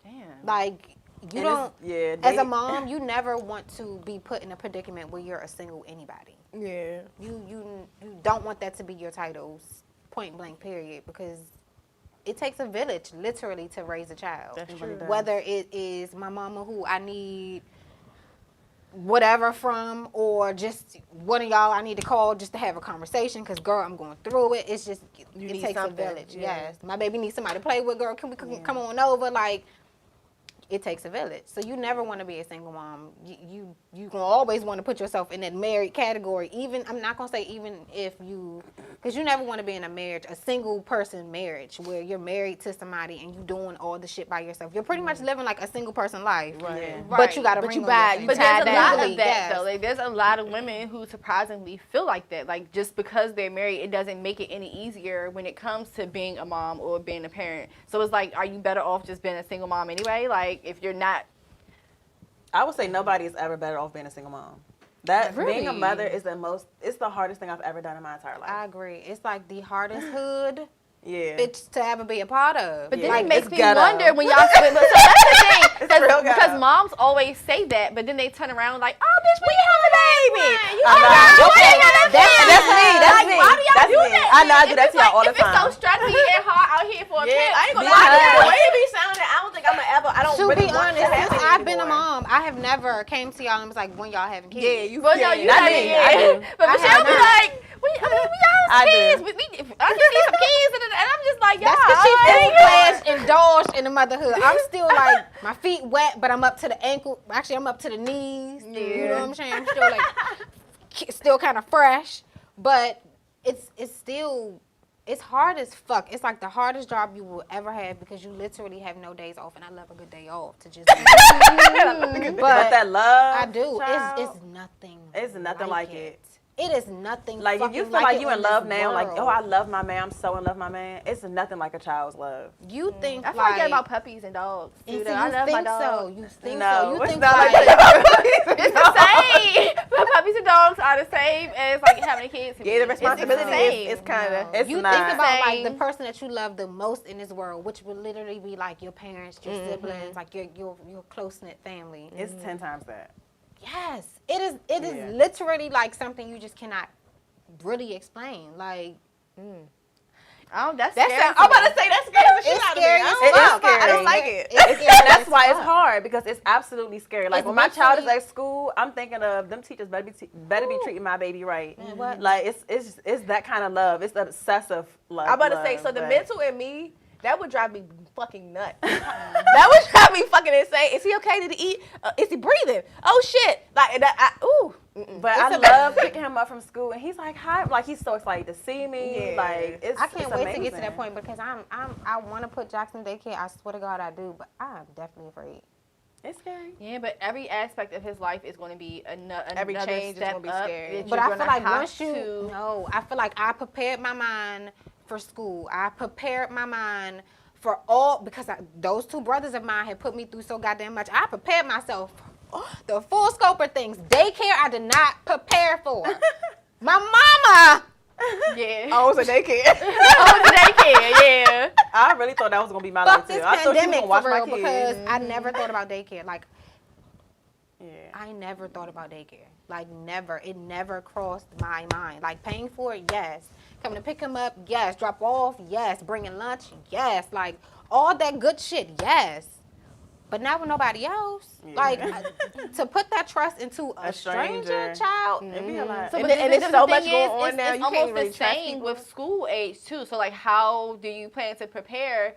[SPEAKER 4] Damn.
[SPEAKER 5] Like you
[SPEAKER 3] And
[SPEAKER 5] don't.
[SPEAKER 3] it's-
[SPEAKER 5] As a mom, you never want to be put in a predicament where you're a single anybody.
[SPEAKER 2] Yeah.
[SPEAKER 5] You don't want that to be your titles, point blank period, because it takes a village literally to raise a child.
[SPEAKER 2] That's true.
[SPEAKER 5] Whether it is my mama who I need whatever from, or just one of y'all I need to call just to have a conversation because girl I'm going through it. It's just
[SPEAKER 2] You
[SPEAKER 5] it
[SPEAKER 2] need
[SPEAKER 5] takes
[SPEAKER 2] something,
[SPEAKER 5] a village.
[SPEAKER 2] yeah.
[SPEAKER 5] Yes, my baby needs somebody to play with. Girl, can we come on over? Like it takes a village. So you never want to be a single mom. You gonna always want to put yourself in that married category. Even I'm not gonna say even if you, because you never want to be in a marriage, a single person marriage where you're married to somebody and you doing all the shit by yourself. You're pretty much living like a single person life.
[SPEAKER 2] Right.
[SPEAKER 3] Yeah.
[SPEAKER 5] But you got to
[SPEAKER 2] But
[SPEAKER 5] bring
[SPEAKER 2] you
[SPEAKER 5] on
[SPEAKER 2] buy-
[SPEAKER 5] your
[SPEAKER 2] you
[SPEAKER 5] thing.
[SPEAKER 4] But there's a lot
[SPEAKER 5] Legally,
[SPEAKER 4] of that
[SPEAKER 5] yes.
[SPEAKER 4] though. Like there's a lot of women who surprisingly feel like that. Like just because they're married, it doesn't make it any easier when it comes to being a mom or being a parent. So it's like, are you better off just being a single mom anyway? Like if you're not.
[SPEAKER 3] I would say nobody is ever better off being a single mom. That being a
[SPEAKER 5] Really?
[SPEAKER 3] mother is it's the hardest thing I've ever done in my entire life.
[SPEAKER 5] I agree. It's like the hardest hood
[SPEAKER 3] yeah.
[SPEAKER 5] bitch to ever be a part of.
[SPEAKER 4] But then
[SPEAKER 3] Yeah,
[SPEAKER 4] it makes
[SPEAKER 3] it's
[SPEAKER 4] me
[SPEAKER 3] ghetto.
[SPEAKER 4] wonder when y'all spend. So that's the thing.
[SPEAKER 3] It's real ghetto.
[SPEAKER 4] Because moms always say that, but then they turn around like, oh, bitch, when you have a baby? You
[SPEAKER 3] I know.
[SPEAKER 4] have a baby.
[SPEAKER 3] That's me. That's
[SPEAKER 4] Like,
[SPEAKER 3] me.
[SPEAKER 4] why do y'all
[SPEAKER 3] That's
[SPEAKER 4] do
[SPEAKER 3] me.
[SPEAKER 4] that?
[SPEAKER 3] I know I do
[SPEAKER 4] If
[SPEAKER 3] that
[SPEAKER 4] it's
[SPEAKER 3] to y'all all the
[SPEAKER 4] If it's so
[SPEAKER 3] time.
[SPEAKER 4] stressful and hard out here for a kid,
[SPEAKER 2] I ain't gonna
[SPEAKER 3] Because-
[SPEAKER 2] lie to you. The way it be sounding, I don't think I'm gonna ever. I don't
[SPEAKER 5] To
[SPEAKER 2] really
[SPEAKER 5] be
[SPEAKER 2] want
[SPEAKER 5] honest,
[SPEAKER 2] to have
[SPEAKER 5] since
[SPEAKER 2] it
[SPEAKER 5] I've been a
[SPEAKER 2] anymore.
[SPEAKER 5] mom, I have never came to y'all and was like, when y'all having kids.
[SPEAKER 2] Yeah, you.
[SPEAKER 4] Well, no,
[SPEAKER 2] yeah.
[SPEAKER 4] you
[SPEAKER 3] Not
[SPEAKER 4] haven't
[SPEAKER 3] me. I
[SPEAKER 4] yet.
[SPEAKER 3] do.
[SPEAKER 4] But
[SPEAKER 5] I
[SPEAKER 4] Michelle
[SPEAKER 5] have
[SPEAKER 4] be
[SPEAKER 5] not.
[SPEAKER 4] like, we y'all
[SPEAKER 3] I do.
[SPEAKER 4] kids. I can see some kids, and I'm just like, y'all.
[SPEAKER 5] That's because she
[SPEAKER 4] like,
[SPEAKER 5] full-fledged indulged in the motherhood. I'm still like, my feet wet, but I'm up to the ankle. Actually, I'm up to the knees. You know what I'm saying? I'm still like, still kind of fresh. But it's still, it's hard as fuck. It's like the hardest job you will ever have because you literally have no days off. And I love a good day off to just.
[SPEAKER 3] But that love,
[SPEAKER 5] I do.
[SPEAKER 3] child,
[SPEAKER 5] It's nothing.
[SPEAKER 3] it's nothing like it.
[SPEAKER 5] It is nothing.
[SPEAKER 3] Like if you
[SPEAKER 5] fucking
[SPEAKER 3] feel like
[SPEAKER 5] it
[SPEAKER 3] you in
[SPEAKER 5] on
[SPEAKER 3] love
[SPEAKER 5] this
[SPEAKER 3] now, like
[SPEAKER 5] world.
[SPEAKER 3] oh I love my man, I'm so in love with my man. It's nothing like a child's love.
[SPEAKER 5] You think
[SPEAKER 4] I feel
[SPEAKER 5] like
[SPEAKER 4] like about puppies and dogs.
[SPEAKER 5] and
[SPEAKER 4] Too,
[SPEAKER 5] see,
[SPEAKER 4] though. I
[SPEAKER 5] you
[SPEAKER 4] love
[SPEAKER 5] think
[SPEAKER 4] my dogs.
[SPEAKER 5] so. You think
[SPEAKER 3] No,
[SPEAKER 5] so. You
[SPEAKER 3] it's
[SPEAKER 5] think
[SPEAKER 3] not like
[SPEAKER 5] like
[SPEAKER 3] that.
[SPEAKER 4] It's the same. But puppies and dogs are the same as like having kids.
[SPEAKER 2] Yeah, the responsibility
[SPEAKER 4] same.
[SPEAKER 2] is kind of.
[SPEAKER 3] It's
[SPEAKER 5] you
[SPEAKER 3] not.
[SPEAKER 5] think about like the
[SPEAKER 4] Same.
[SPEAKER 5] person that you love the most in this world, which would literally be like your parents, your siblings, like your close knit family.
[SPEAKER 3] It's 10 times that.
[SPEAKER 5] Yes, it is. It is
[SPEAKER 3] Yeah.
[SPEAKER 5] literally like something you just cannot really explain. Like
[SPEAKER 4] Oh, that's
[SPEAKER 2] That's.
[SPEAKER 4] scary.
[SPEAKER 2] I'm about to say that's scary. as shit
[SPEAKER 5] It's
[SPEAKER 2] out of me.
[SPEAKER 5] scary
[SPEAKER 2] I
[SPEAKER 5] as
[SPEAKER 2] don't
[SPEAKER 3] It
[SPEAKER 2] like
[SPEAKER 3] is
[SPEAKER 2] it.
[SPEAKER 3] scary.
[SPEAKER 2] I don't like it.
[SPEAKER 5] It's
[SPEAKER 3] And
[SPEAKER 5] scary
[SPEAKER 3] that's
[SPEAKER 5] as
[SPEAKER 3] why it's
[SPEAKER 5] fuck.
[SPEAKER 3] hard because it's absolutely scary. Like
[SPEAKER 5] It's
[SPEAKER 3] when my child is
[SPEAKER 5] literally-
[SPEAKER 3] at school, I'm thinking of them teachers better be treating my baby right.
[SPEAKER 5] Man, what?
[SPEAKER 3] Like it's that kind of love. It's obsessive love.
[SPEAKER 2] I'm about to say,
[SPEAKER 3] love,
[SPEAKER 2] so the
[SPEAKER 3] but-
[SPEAKER 2] mental in me, that would drive me fucking nuts. That would drive me fucking insane. Is he okay? Did he eat? Is he breathing? Oh shit! Like that. Ooh.
[SPEAKER 3] But
[SPEAKER 2] It's
[SPEAKER 3] I
[SPEAKER 2] a-
[SPEAKER 3] love picking him up from school, and he's like, "Hi!" Like he's so excited to see me.
[SPEAKER 2] Yeah.
[SPEAKER 3] Like it's.
[SPEAKER 5] I can't
[SPEAKER 3] it's
[SPEAKER 5] wait
[SPEAKER 3] amazing.
[SPEAKER 5] to get to that point because I want to put Jackson daycare. I swear to God I do, but I'm definitely afraid.
[SPEAKER 3] It's scary.
[SPEAKER 4] Yeah, but every aspect of his life is going to be another
[SPEAKER 2] Every change is
[SPEAKER 4] step
[SPEAKER 2] gonna be
[SPEAKER 4] up
[SPEAKER 2] scary.
[SPEAKER 4] that
[SPEAKER 5] But
[SPEAKER 4] you're
[SPEAKER 5] I feel
[SPEAKER 4] gonna
[SPEAKER 5] like
[SPEAKER 4] have
[SPEAKER 5] once you
[SPEAKER 4] to-
[SPEAKER 5] no, I feel like I prepared my mind for school. I prepared my mind for all because those two brothers of mine had put me through so goddamn much. I prepared myself for the full scope of things. Daycare I did not prepare for. My mama.
[SPEAKER 4] Yeah.
[SPEAKER 2] Oh, it's a daycare.
[SPEAKER 4] Oh, it's daycare, yeah.
[SPEAKER 3] I really thought that was gonna be my
[SPEAKER 5] Fuck
[SPEAKER 3] life
[SPEAKER 5] this
[SPEAKER 3] too. I thought she was
[SPEAKER 5] pandemic
[SPEAKER 3] gonna watch
[SPEAKER 5] for
[SPEAKER 3] my
[SPEAKER 5] real
[SPEAKER 3] kids.
[SPEAKER 5] because I never thought about daycare. Like
[SPEAKER 3] Yeah.
[SPEAKER 5] I never thought about daycare. Like never. It never crossed my mind. Like paying for it, yes. coming to pick him up, yes. Drop off, yes. Bringing lunch, yes. Like, all that good shit, yes. But not with nobody else. Like, to put that trust into a stranger child.
[SPEAKER 3] It'd be a lot.
[SPEAKER 4] So,
[SPEAKER 2] And
[SPEAKER 4] but
[SPEAKER 2] there's
[SPEAKER 4] the
[SPEAKER 2] so
[SPEAKER 4] thing
[SPEAKER 2] much
[SPEAKER 4] is,
[SPEAKER 2] going on
[SPEAKER 4] it's,
[SPEAKER 2] now,
[SPEAKER 4] it's
[SPEAKER 2] you can't
[SPEAKER 4] almost
[SPEAKER 2] really
[SPEAKER 4] the
[SPEAKER 2] trust
[SPEAKER 4] same
[SPEAKER 2] people.
[SPEAKER 4] with school age too. So like, how do you plan to prepare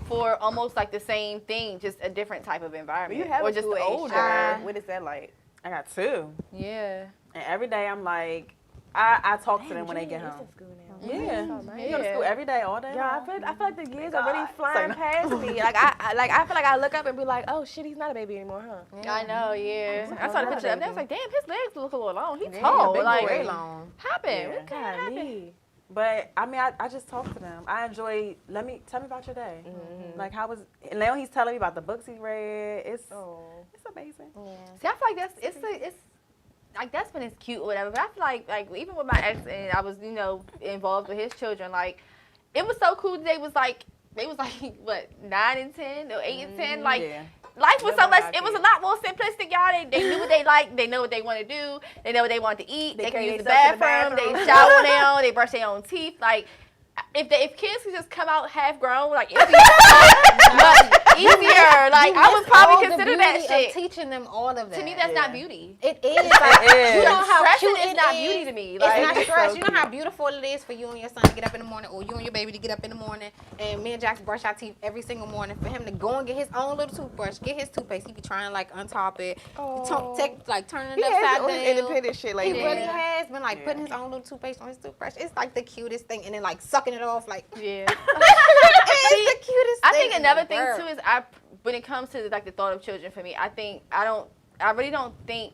[SPEAKER 4] for almost like the same thing, just a different type of environment,
[SPEAKER 2] You have
[SPEAKER 4] or
[SPEAKER 2] a
[SPEAKER 4] just
[SPEAKER 2] school-age
[SPEAKER 4] older?
[SPEAKER 2] child. What is that like?
[SPEAKER 3] I got 2.
[SPEAKER 4] Yeah.
[SPEAKER 3] And every day I'm like, I talk to them when they get home. Yeah. You go to school every day, all day.
[SPEAKER 2] Yeah,
[SPEAKER 3] long.
[SPEAKER 2] I feel like the years are really flying
[SPEAKER 3] Say no.
[SPEAKER 2] past me. Like I feel like I look up and be like, oh shit, he's not a baby anymore, huh?
[SPEAKER 4] I know, yeah. I saw the picture of him. I was like, damn, his legs look a little long. He's
[SPEAKER 5] Yeah,
[SPEAKER 4] tall.
[SPEAKER 5] big
[SPEAKER 4] Like,
[SPEAKER 5] boy, long.
[SPEAKER 4] happened?
[SPEAKER 3] Yeah.
[SPEAKER 4] What kind of happened?
[SPEAKER 2] Golly.
[SPEAKER 3] But I mean, I just talk to them. I enjoy. Tell me about your day. Like how was? And now he's telling me about the books he read. It's amazing.
[SPEAKER 4] See, I feel like it's like that's when it's cute or whatever. But I feel like even with my ex and I was involved with his children, like it was so cool. They was like what 9 and 10 or 8 and 10. Like life was so much. It was a lot more simplistic, y'all. They knew what they liked. They know what they want to do. They know what they want to eat. They can use the bathroom. They shower on their own. They brush their own teeth. Like if kids could just come out half grown, like it'd be much easier. Like I would probably consider that shit.
[SPEAKER 5] Teaching them all of that.
[SPEAKER 4] To me, that's not beauty.
[SPEAKER 5] It is. Like, you know how
[SPEAKER 4] Stressing
[SPEAKER 5] cute
[SPEAKER 4] is
[SPEAKER 5] it
[SPEAKER 4] not
[SPEAKER 5] is?
[SPEAKER 4] beauty to me.
[SPEAKER 5] It's
[SPEAKER 4] Like,
[SPEAKER 5] not
[SPEAKER 3] it's
[SPEAKER 5] stress.
[SPEAKER 3] so
[SPEAKER 5] You know how beautiful it is for you and your son to get up in the morning, or you and your baby to get up in the morning, and me and Jax brush our teeth every single morning. For him to go and get his own little toothbrush, get his toothpaste, he be trying to like untop it, turning it upside down.
[SPEAKER 2] Independent shit like
[SPEAKER 5] He
[SPEAKER 2] that.
[SPEAKER 5] really has been like putting his own little toothpaste on his toothbrush. It's like the cutest thing, and then like sucking it off like.
[SPEAKER 4] Yeah.
[SPEAKER 5] It's the cutest
[SPEAKER 4] I
[SPEAKER 5] thing.
[SPEAKER 4] think
[SPEAKER 5] in
[SPEAKER 4] another
[SPEAKER 5] the
[SPEAKER 4] thing
[SPEAKER 5] world.
[SPEAKER 4] too is when it comes to like the thought of children for me, I really don't think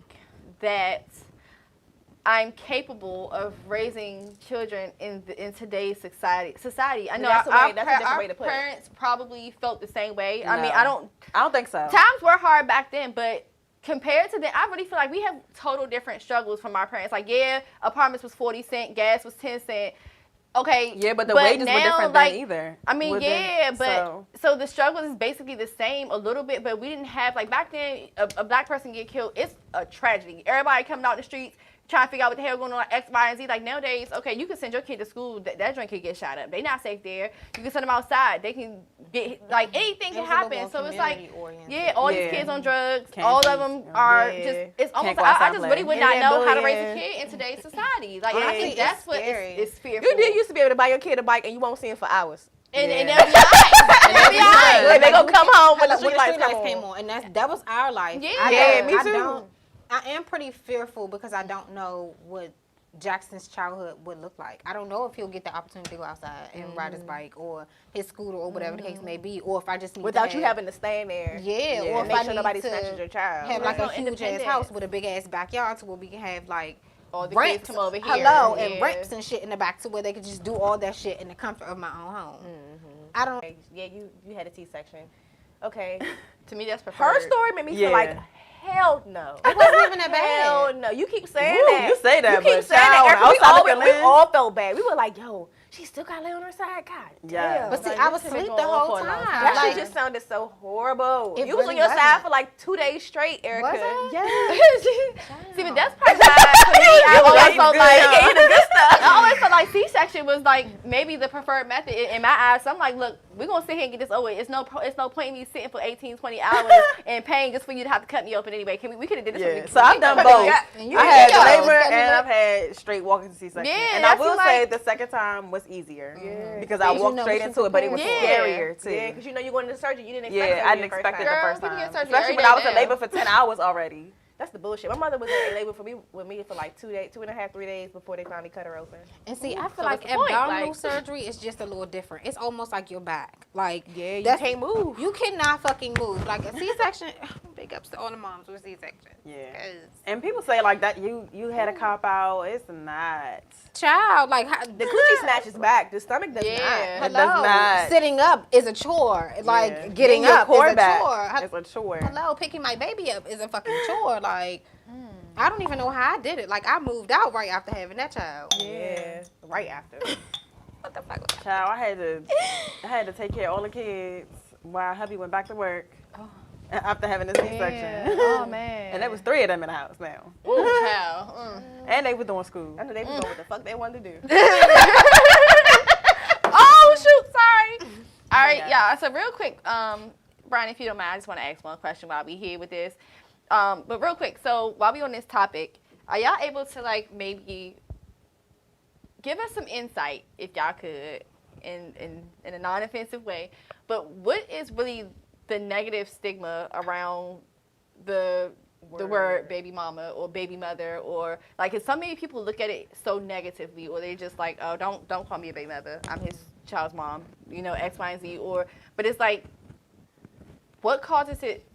[SPEAKER 4] that I'm capable of raising children in today's society. I know
[SPEAKER 2] That's a different
[SPEAKER 4] our
[SPEAKER 2] way to put it.
[SPEAKER 4] parents probably felt the same way. I
[SPEAKER 3] No.
[SPEAKER 4] mean, I don't
[SPEAKER 3] think so.
[SPEAKER 4] times were hard back then, but compared to them, I really feel like we have total different struggles from our parents. Like, yeah, apartments was 40 cents, gas was 10 cents. Okay.
[SPEAKER 3] Yeah, but the wages
[SPEAKER 4] now,
[SPEAKER 3] were different
[SPEAKER 4] like,
[SPEAKER 3] then either.
[SPEAKER 4] I mean, yeah, but
[SPEAKER 3] so
[SPEAKER 4] so the struggle is basically the same a little bit, but we didn't have, like, back then, a black person get killed, it's a tragedy. Everybody coming out in the streets trying to figure out what the hell going on, like X, Y, and Z. Like, nowadays, okay, you can send your kid to school, that joint could get shot up. They not safe there. You can send them outside. They can get, like, anything can happen. So it's like, yeah, all these kids on drugs,
[SPEAKER 3] Can't
[SPEAKER 4] all
[SPEAKER 3] be-
[SPEAKER 4] of them are
[SPEAKER 2] Yeah.
[SPEAKER 4] just, it's almost
[SPEAKER 3] go
[SPEAKER 4] like, I
[SPEAKER 3] outside
[SPEAKER 4] just
[SPEAKER 3] play.
[SPEAKER 4] really would
[SPEAKER 2] And
[SPEAKER 4] not
[SPEAKER 2] then
[SPEAKER 4] know how to raise a
[SPEAKER 2] bullying.
[SPEAKER 4] kid in today's society. Like, I
[SPEAKER 2] Honestly,
[SPEAKER 4] think that's what
[SPEAKER 5] scary.
[SPEAKER 4] is fearful.
[SPEAKER 2] You did used to be able to buy your kid a bike and you won't see him for hours.
[SPEAKER 4] And
[SPEAKER 3] Yeah.
[SPEAKER 4] they'll be all right. And they'll be all right.
[SPEAKER 2] Like, they gonna come home when the
[SPEAKER 5] When
[SPEAKER 2] street lights
[SPEAKER 5] came on, and that was our life.
[SPEAKER 4] Yeah.
[SPEAKER 2] Yeah, me too.
[SPEAKER 5] I am pretty fearful because I don't know what Jackson's childhood would look like. I don't know if he'll get the opportunity to go outside and ride his bike or his scooter or whatever the case may be, or if I just need
[SPEAKER 2] Without
[SPEAKER 5] to
[SPEAKER 2] you having to stand there.
[SPEAKER 5] yeah, or if
[SPEAKER 2] Make
[SPEAKER 5] I
[SPEAKER 2] sure
[SPEAKER 5] need
[SPEAKER 2] nobody
[SPEAKER 5] to
[SPEAKER 2] snatches your child.
[SPEAKER 5] have like
[SPEAKER 4] No
[SPEAKER 5] a huge ass
[SPEAKER 4] independence.
[SPEAKER 5] house with a big ass backyard to where we can have like
[SPEAKER 4] All the
[SPEAKER 5] ramps,
[SPEAKER 4] kids come over here.
[SPEAKER 5] hello, and
[SPEAKER 4] Yeah.
[SPEAKER 5] ramps and shit in the back to where they could just do all that shit in the comfort of my own home. I don't.
[SPEAKER 2] Yeah, you had a C-section. Okay.
[SPEAKER 4] To me, that's preferred.
[SPEAKER 2] Her story made me feel
[SPEAKER 3] Yeah.
[SPEAKER 2] like, hell no.
[SPEAKER 5] It wasn't even that bad.
[SPEAKER 2] Hell no. You keep saying
[SPEAKER 3] Woo,
[SPEAKER 2] that.
[SPEAKER 3] you say that,
[SPEAKER 2] You keep
[SPEAKER 3] but
[SPEAKER 2] saying
[SPEAKER 3] child,
[SPEAKER 2] that.
[SPEAKER 3] when
[SPEAKER 2] We
[SPEAKER 3] outside looking
[SPEAKER 2] we
[SPEAKER 3] in-
[SPEAKER 2] all felt bad. We were like, yo, she still got to lay on her side? God
[SPEAKER 3] Yeah.
[SPEAKER 2] damn.
[SPEAKER 5] But see,
[SPEAKER 2] Like,
[SPEAKER 5] I was
[SPEAKER 2] this shit
[SPEAKER 5] asleep
[SPEAKER 2] been
[SPEAKER 5] the
[SPEAKER 2] going on
[SPEAKER 5] whole
[SPEAKER 2] for a long
[SPEAKER 5] time.
[SPEAKER 2] That
[SPEAKER 5] Like-
[SPEAKER 2] shit just sounded so horrible.
[SPEAKER 5] It
[SPEAKER 2] You was on
[SPEAKER 5] really
[SPEAKER 2] your side
[SPEAKER 5] wasn't.
[SPEAKER 2] for like 2 days straight, Erica.
[SPEAKER 5] Was I?
[SPEAKER 2] Yeah.
[SPEAKER 4] See, but that's probably why for me, I always
[SPEAKER 3] like
[SPEAKER 4] felt
[SPEAKER 3] good
[SPEAKER 4] like
[SPEAKER 3] stuff.
[SPEAKER 4] the good stuff. I always felt like C-section was like maybe the preferred method in my eyes. So I'm like, look, we're gonna sit here and get this over. It's no point in me sitting for 18, 20 hours and paying just for you to have to cut me open anyway. We could have did this.
[SPEAKER 3] Yeah,
[SPEAKER 4] from
[SPEAKER 3] so I've done
[SPEAKER 4] the
[SPEAKER 3] both.
[SPEAKER 4] get-
[SPEAKER 5] And you
[SPEAKER 3] I
[SPEAKER 5] had
[SPEAKER 3] had
[SPEAKER 5] yours.
[SPEAKER 3] labor
[SPEAKER 5] Can you
[SPEAKER 3] and
[SPEAKER 5] look-
[SPEAKER 3] I've had straight walking C-section.
[SPEAKER 4] Yeah,
[SPEAKER 3] and I
[SPEAKER 4] I
[SPEAKER 3] will
[SPEAKER 4] feel
[SPEAKER 3] say
[SPEAKER 4] like-
[SPEAKER 3] the second time was easier.
[SPEAKER 2] Yeah.
[SPEAKER 3] Because I
[SPEAKER 5] Because you
[SPEAKER 3] walked
[SPEAKER 5] know
[SPEAKER 3] straight
[SPEAKER 5] what
[SPEAKER 3] into
[SPEAKER 5] you
[SPEAKER 3] it, but it was
[SPEAKER 4] prepared.
[SPEAKER 3] scarier too.
[SPEAKER 2] Yeah, because you know you're going into surgery. You didn't expect
[SPEAKER 3] Yeah, I
[SPEAKER 2] surgery
[SPEAKER 3] didn't
[SPEAKER 2] the
[SPEAKER 3] expect
[SPEAKER 2] first
[SPEAKER 3] it
[SPEAKER 2] time.
[SPEAKER 3] the
[SPEAKER 4] Girl,
[SPEAKER 3] first
[SPEAKER 4] people get
[SPEAKER 3] time.
[SPEAKER 4] surgery
[SPEAKER 3] Especially
[SPEAKER 4] every
[SPEAKER 3] when I was
[SPEAKER 4] day
[SPEAKER 3] in
[SPEAKER 4] now.
[SPEAKER 3] labor for 10 hours already.
[SPEAKER 2] That's the bullshit. My mother was in labor with me for like 2.5, 3 days before they finally cut her open.
[SPEAKER 5] And see, I feel
[SPEAKER 4] So
[SPEAKER 5] like
[SPEAKER 4] what's the point?
[SPEAKER 5] abdominal
[SPEAKER 4] Like-
[SPEAKER 5] surgery is just a little different. It's almost like your back. Like
[SPEAKER 2] Yeah, you
[SPEAKER 5] that's-
[SPEAKER 2] can't move.
[SPEAKER 5] You cannot fucking move. Like a C-section. Big ups to all the moms with C-section.
[SPEAKER 3] Yeah.
[SPEAKER 5] 'Cause
[SPEAKER 3] And people say like that you had a cop out. It's not.
[SPEAKER 5] child, like how,
[SPEAKER 2] The coochie snatches back. The stomach does
[SPEAKER 4] Yeah.
[SPEAKER 3] It
[SPEAKER 5] Hello.
[SPEAKER 3] does not.
[SPEAKER 5] Sitting up is a chore. Like
[SPEAKER 3] Yeah.
[SPEAKER 5] getting
[SPEAKER 3] your
[SPEAKER 5] up
[SPEAKER 3] core
[SPEAKER 5] is a
[SPEAKER 3] back
[SPEAKER 5] chore.
[SPEAKER 3] It's a chore.
[SPEAKER 5] Hello, picking my baby up is a fucking chore. Like I don't even know how I did it. Like I moved out right after having that child.
[SPEAKER 2] not. Yeah. Right after.
[SPEAKER 5] What the fuck? Was
[SPEAKER 3] Child, I had to take care of all the kids while hubby went back to work after having a C-section.
[SPEAKER 4] Oh man.
[SPEAKER 3] And there was 3 of them in the house now.
[SPEAKER 4] Ooh, child.
[SPEAKER 3] And they were doing school.
[SPEAKER 2] I know they was doing what the fuck they wanted to do.
[SPEAKER 4] All right, y'all. So real quick, Brian, if you don't mind, I just want to ask one question while we here with this. But real quick, so while we on this topic, are y'all able to like maybe give us some insight, if y'all could, in a non-offensive way? But what is really the negative stigma around the word baby mama or baby mother, or like, 'cause so many people look at it so negatively, or they just like, oh, don't call me a baby mother. I'm his child's mom, you know, X, Y, and Z. But it's like, what causes it?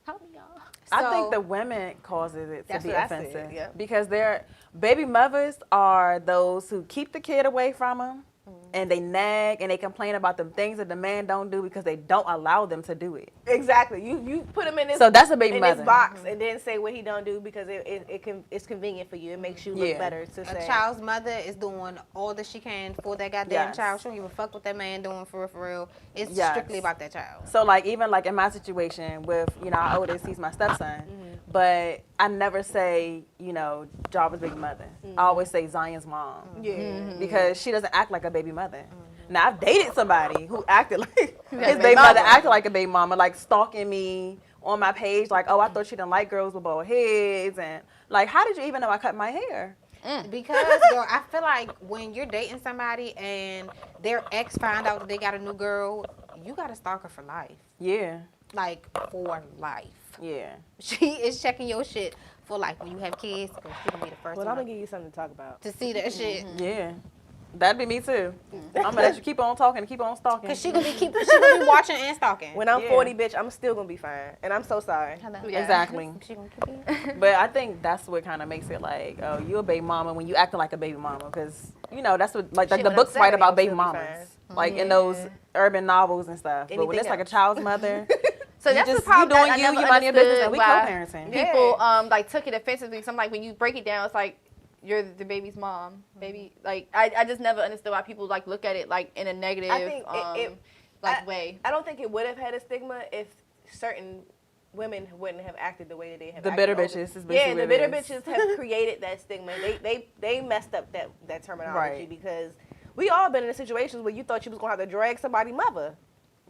[SPEAKER 4] Help me, y'all.
[SPEAKER 3] I think the women causes it to be
[SPEAKER 2] what I said,
[SPEAKER 3] offensive
[SPEAKER 2] yeah.
[SPEAKER 3] because they're baby mothers are those who keep the kid away from them, and they nag and they complain about the things that the man don't do because they don't allow them to do it.
[SPEAKER 2] Exactly. You put him in this.
[SPEAKER 3] So that's a baby
[SPEAKER 2] in
[SPEAKER 3] mother.
[SPEAKER 2] this box, and then say what he don't do because it's convenient for you. It makes you look
[SPEAKER 3] Yeah.
[SPEAKER 2] better to say.
[SPEAKER 5] A child's mother is doing all that she can for that goddamn
[SPEAKER 3] Yes.
[SPEAKER 5] child. She don't give a fuck what that man doing for real. It's
[SPEAKER 3] Yes.
[SPEAKER 5] strictly about that child.
[SPEAKER 3] So like even like in my situation with our oldest, he's my stepson, but I never say Jarvis' baby mother. I always say Zion's mom.
[SPEAKER 2] Yeah.
[SPEAKER 3] Because she doesn't act like a baby mother. Now I've dated somebody who acted like his
[SPEAKER 4] baby
[SPEAKER 3] baby mother
[SPEAKER 4] mama.
[SPEAKER 3] acted like a baby mama, like stalking me on my page, like, oh, I thought she didn't like girls with bald heads, and like, how did you even know I cut my hair?
[SPEAKER 5] Because girl, I feel like when you're dating somebody and their ex find out that they got a new girl, you got to stalk her for life.
[SPEAKER 3] Yeah,
[SPEAKER 5] Like for life.
[SPEAKER 3] yeah.
[SPEAKER 5] She is checking your shit for life when you have kids. Because she gonna be the first
[SPEAKER 2] Well, I'm
[SPEAKER 5] one
[SPEAKER 2] gonna give you something to talk about.
[SPEAKER 5] to see that shit.
[SPEAKER 3] Yeah, that'd be me too. I'm gonna let you keep on talking and keep on stalking.
[SPEAKER 5] Cause she gonna be watching and stalking.
[SPEAKER 2] When I'm
[SPEAKER 3] Yeah.
[SPEAKER 2] 40, bitch, I'm still gonna be fine, and I'm so sorry.
[SPEAKER 4] Yeah.
[SPEAKER 3] Exactly.
[SPEAKER 5] She gonna keep it.
[SPEAKER 3] But I think that's what kind of makes it like, oh, you a baby mama when you acting like a baby mama, because that's what like
[SPEAKER 2] Shit,
[SPEAKER 3] the
[SPEAKER 2] when
[SPEAKER 3] books
[SPEAKER 2] I'm
[SPEAKER 3] write
[SPEAKER 2] 70,
[SPEAKER 3] about
[SPEAKER 2] I'll
[SPEAKER 3] baby
[SPEAKER 2] still be
[SPEAKER 3] mamas, like in those urban novels and stuff. But when
[SPEAKER 2] Anything
[SPEAKER 3] it's like a
[SPEAKER 2] else.
[SPEAKER 3] child's mother,
[SPEAKER 4] So
[SPEAKER 3] you
[SPEAKER 4] that's
[SPEAKER 3] just
[SPEAKER 4] the problem.
[SPEAKER 3] you doing
[SPEAKER 4] that I
[SPEAKER 3] you
[SPEAKER 4] never
[SPEAKER 3] mind your business, and we
[SPEAKER 4] understood
[SPEAKER 3] co-parenting.
[SPEAKER 4] why people like took it offensively. So I'm like, when you break it down, it's like you're the baby's mom, baby. Like I just never understood why people like look at it like in a negative
[SPEAKER 2] I think
[SPEAKER 4] way.
[SPEAKER 2] I don't think it would have had a stigma if certain women wouldn't have acted the way that they have.
[SPEAKER 3] The
[SPEAKER 2] acted
[SPEAKER 3] bitter
[SPEAKER 2] over-
[SPEAKER 3] bitches is basically
[SPEAKER 2] Yeah, the
[SPEAKER 3] what
[SPEAKER 2] bitter
[SPEAKER 3] it is.
[SPEAKER 2] bitches have created that stigma. They messed up that terminology
[SPEAKER 3] Right.
[SPEAKER 2] because we all been in situations where you thought you was gonna have to drag somebody's mother.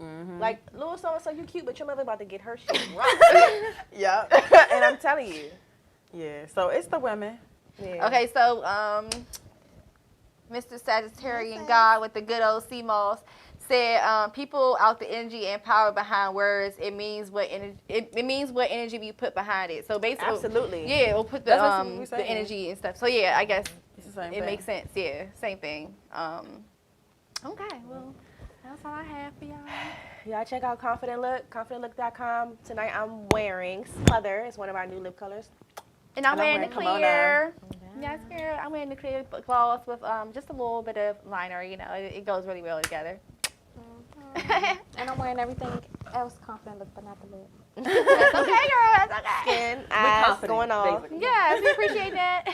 [SPEAKER 3] Mm-hmm.
[SPEAKER 2] Like, little so-and-so, you cute, but your mother about to get her shit right.
[SPEAKER 3] Yeah.
[SPEAKER 2] And I'm telling you.
[SPEAKER 3] Yeah. So it's the women.
[SPEAKER 2] Yeah.
[SPEAKER 4] Okay, so Mr. Sagittarian God with the good old sea moss said, people out the energy and power behind words. It means what energy. It means what energy we put behind it. So basically,
[SPEAKER 2] Absolutely.
[SPEAKER 4] yeah, we'll put
[SPEAKER 3] That's what we
[SPEAKER 4] the
[SPEAKER 3] saying.
[SPEAKER 4] energy and stuff. So yeah, I guess
[SPEAKER 3] It's the same
[SPEAKER 4] it
[SPEAKER 3] thing.
[SPEAKER 4] makes sense. Yeah, same thing. Okay, well, that's all I have for y'all.
[SPEAKER 2] Y'all check out Confident Look, confidentlook.com. Tonight I'm wearing Smother. It's one of our new lip colors.
[SPEAKER 4] And I'm
[SPEAKER 3] And I'm
[SPEAKER 4] wearing the
[SPEAKER 3] wearing
[SPEAKER 4] clear. Yes, girl. I'm wearing the clear gloss with just a little bit of liner. It goes really well together.
[SPEAKER 5] And I'm wearing everything else confident look, but not the lip.
[SPEAKER 4] That's okay, girl. That's okay.
[SPEAKER 2] Skin, eyes,
[SPEAKER 3] confident,
[SPEAKER 2] going off.
[SPEAKER 3] basically.
[SPEAKER 4] Yes, we appreciate that.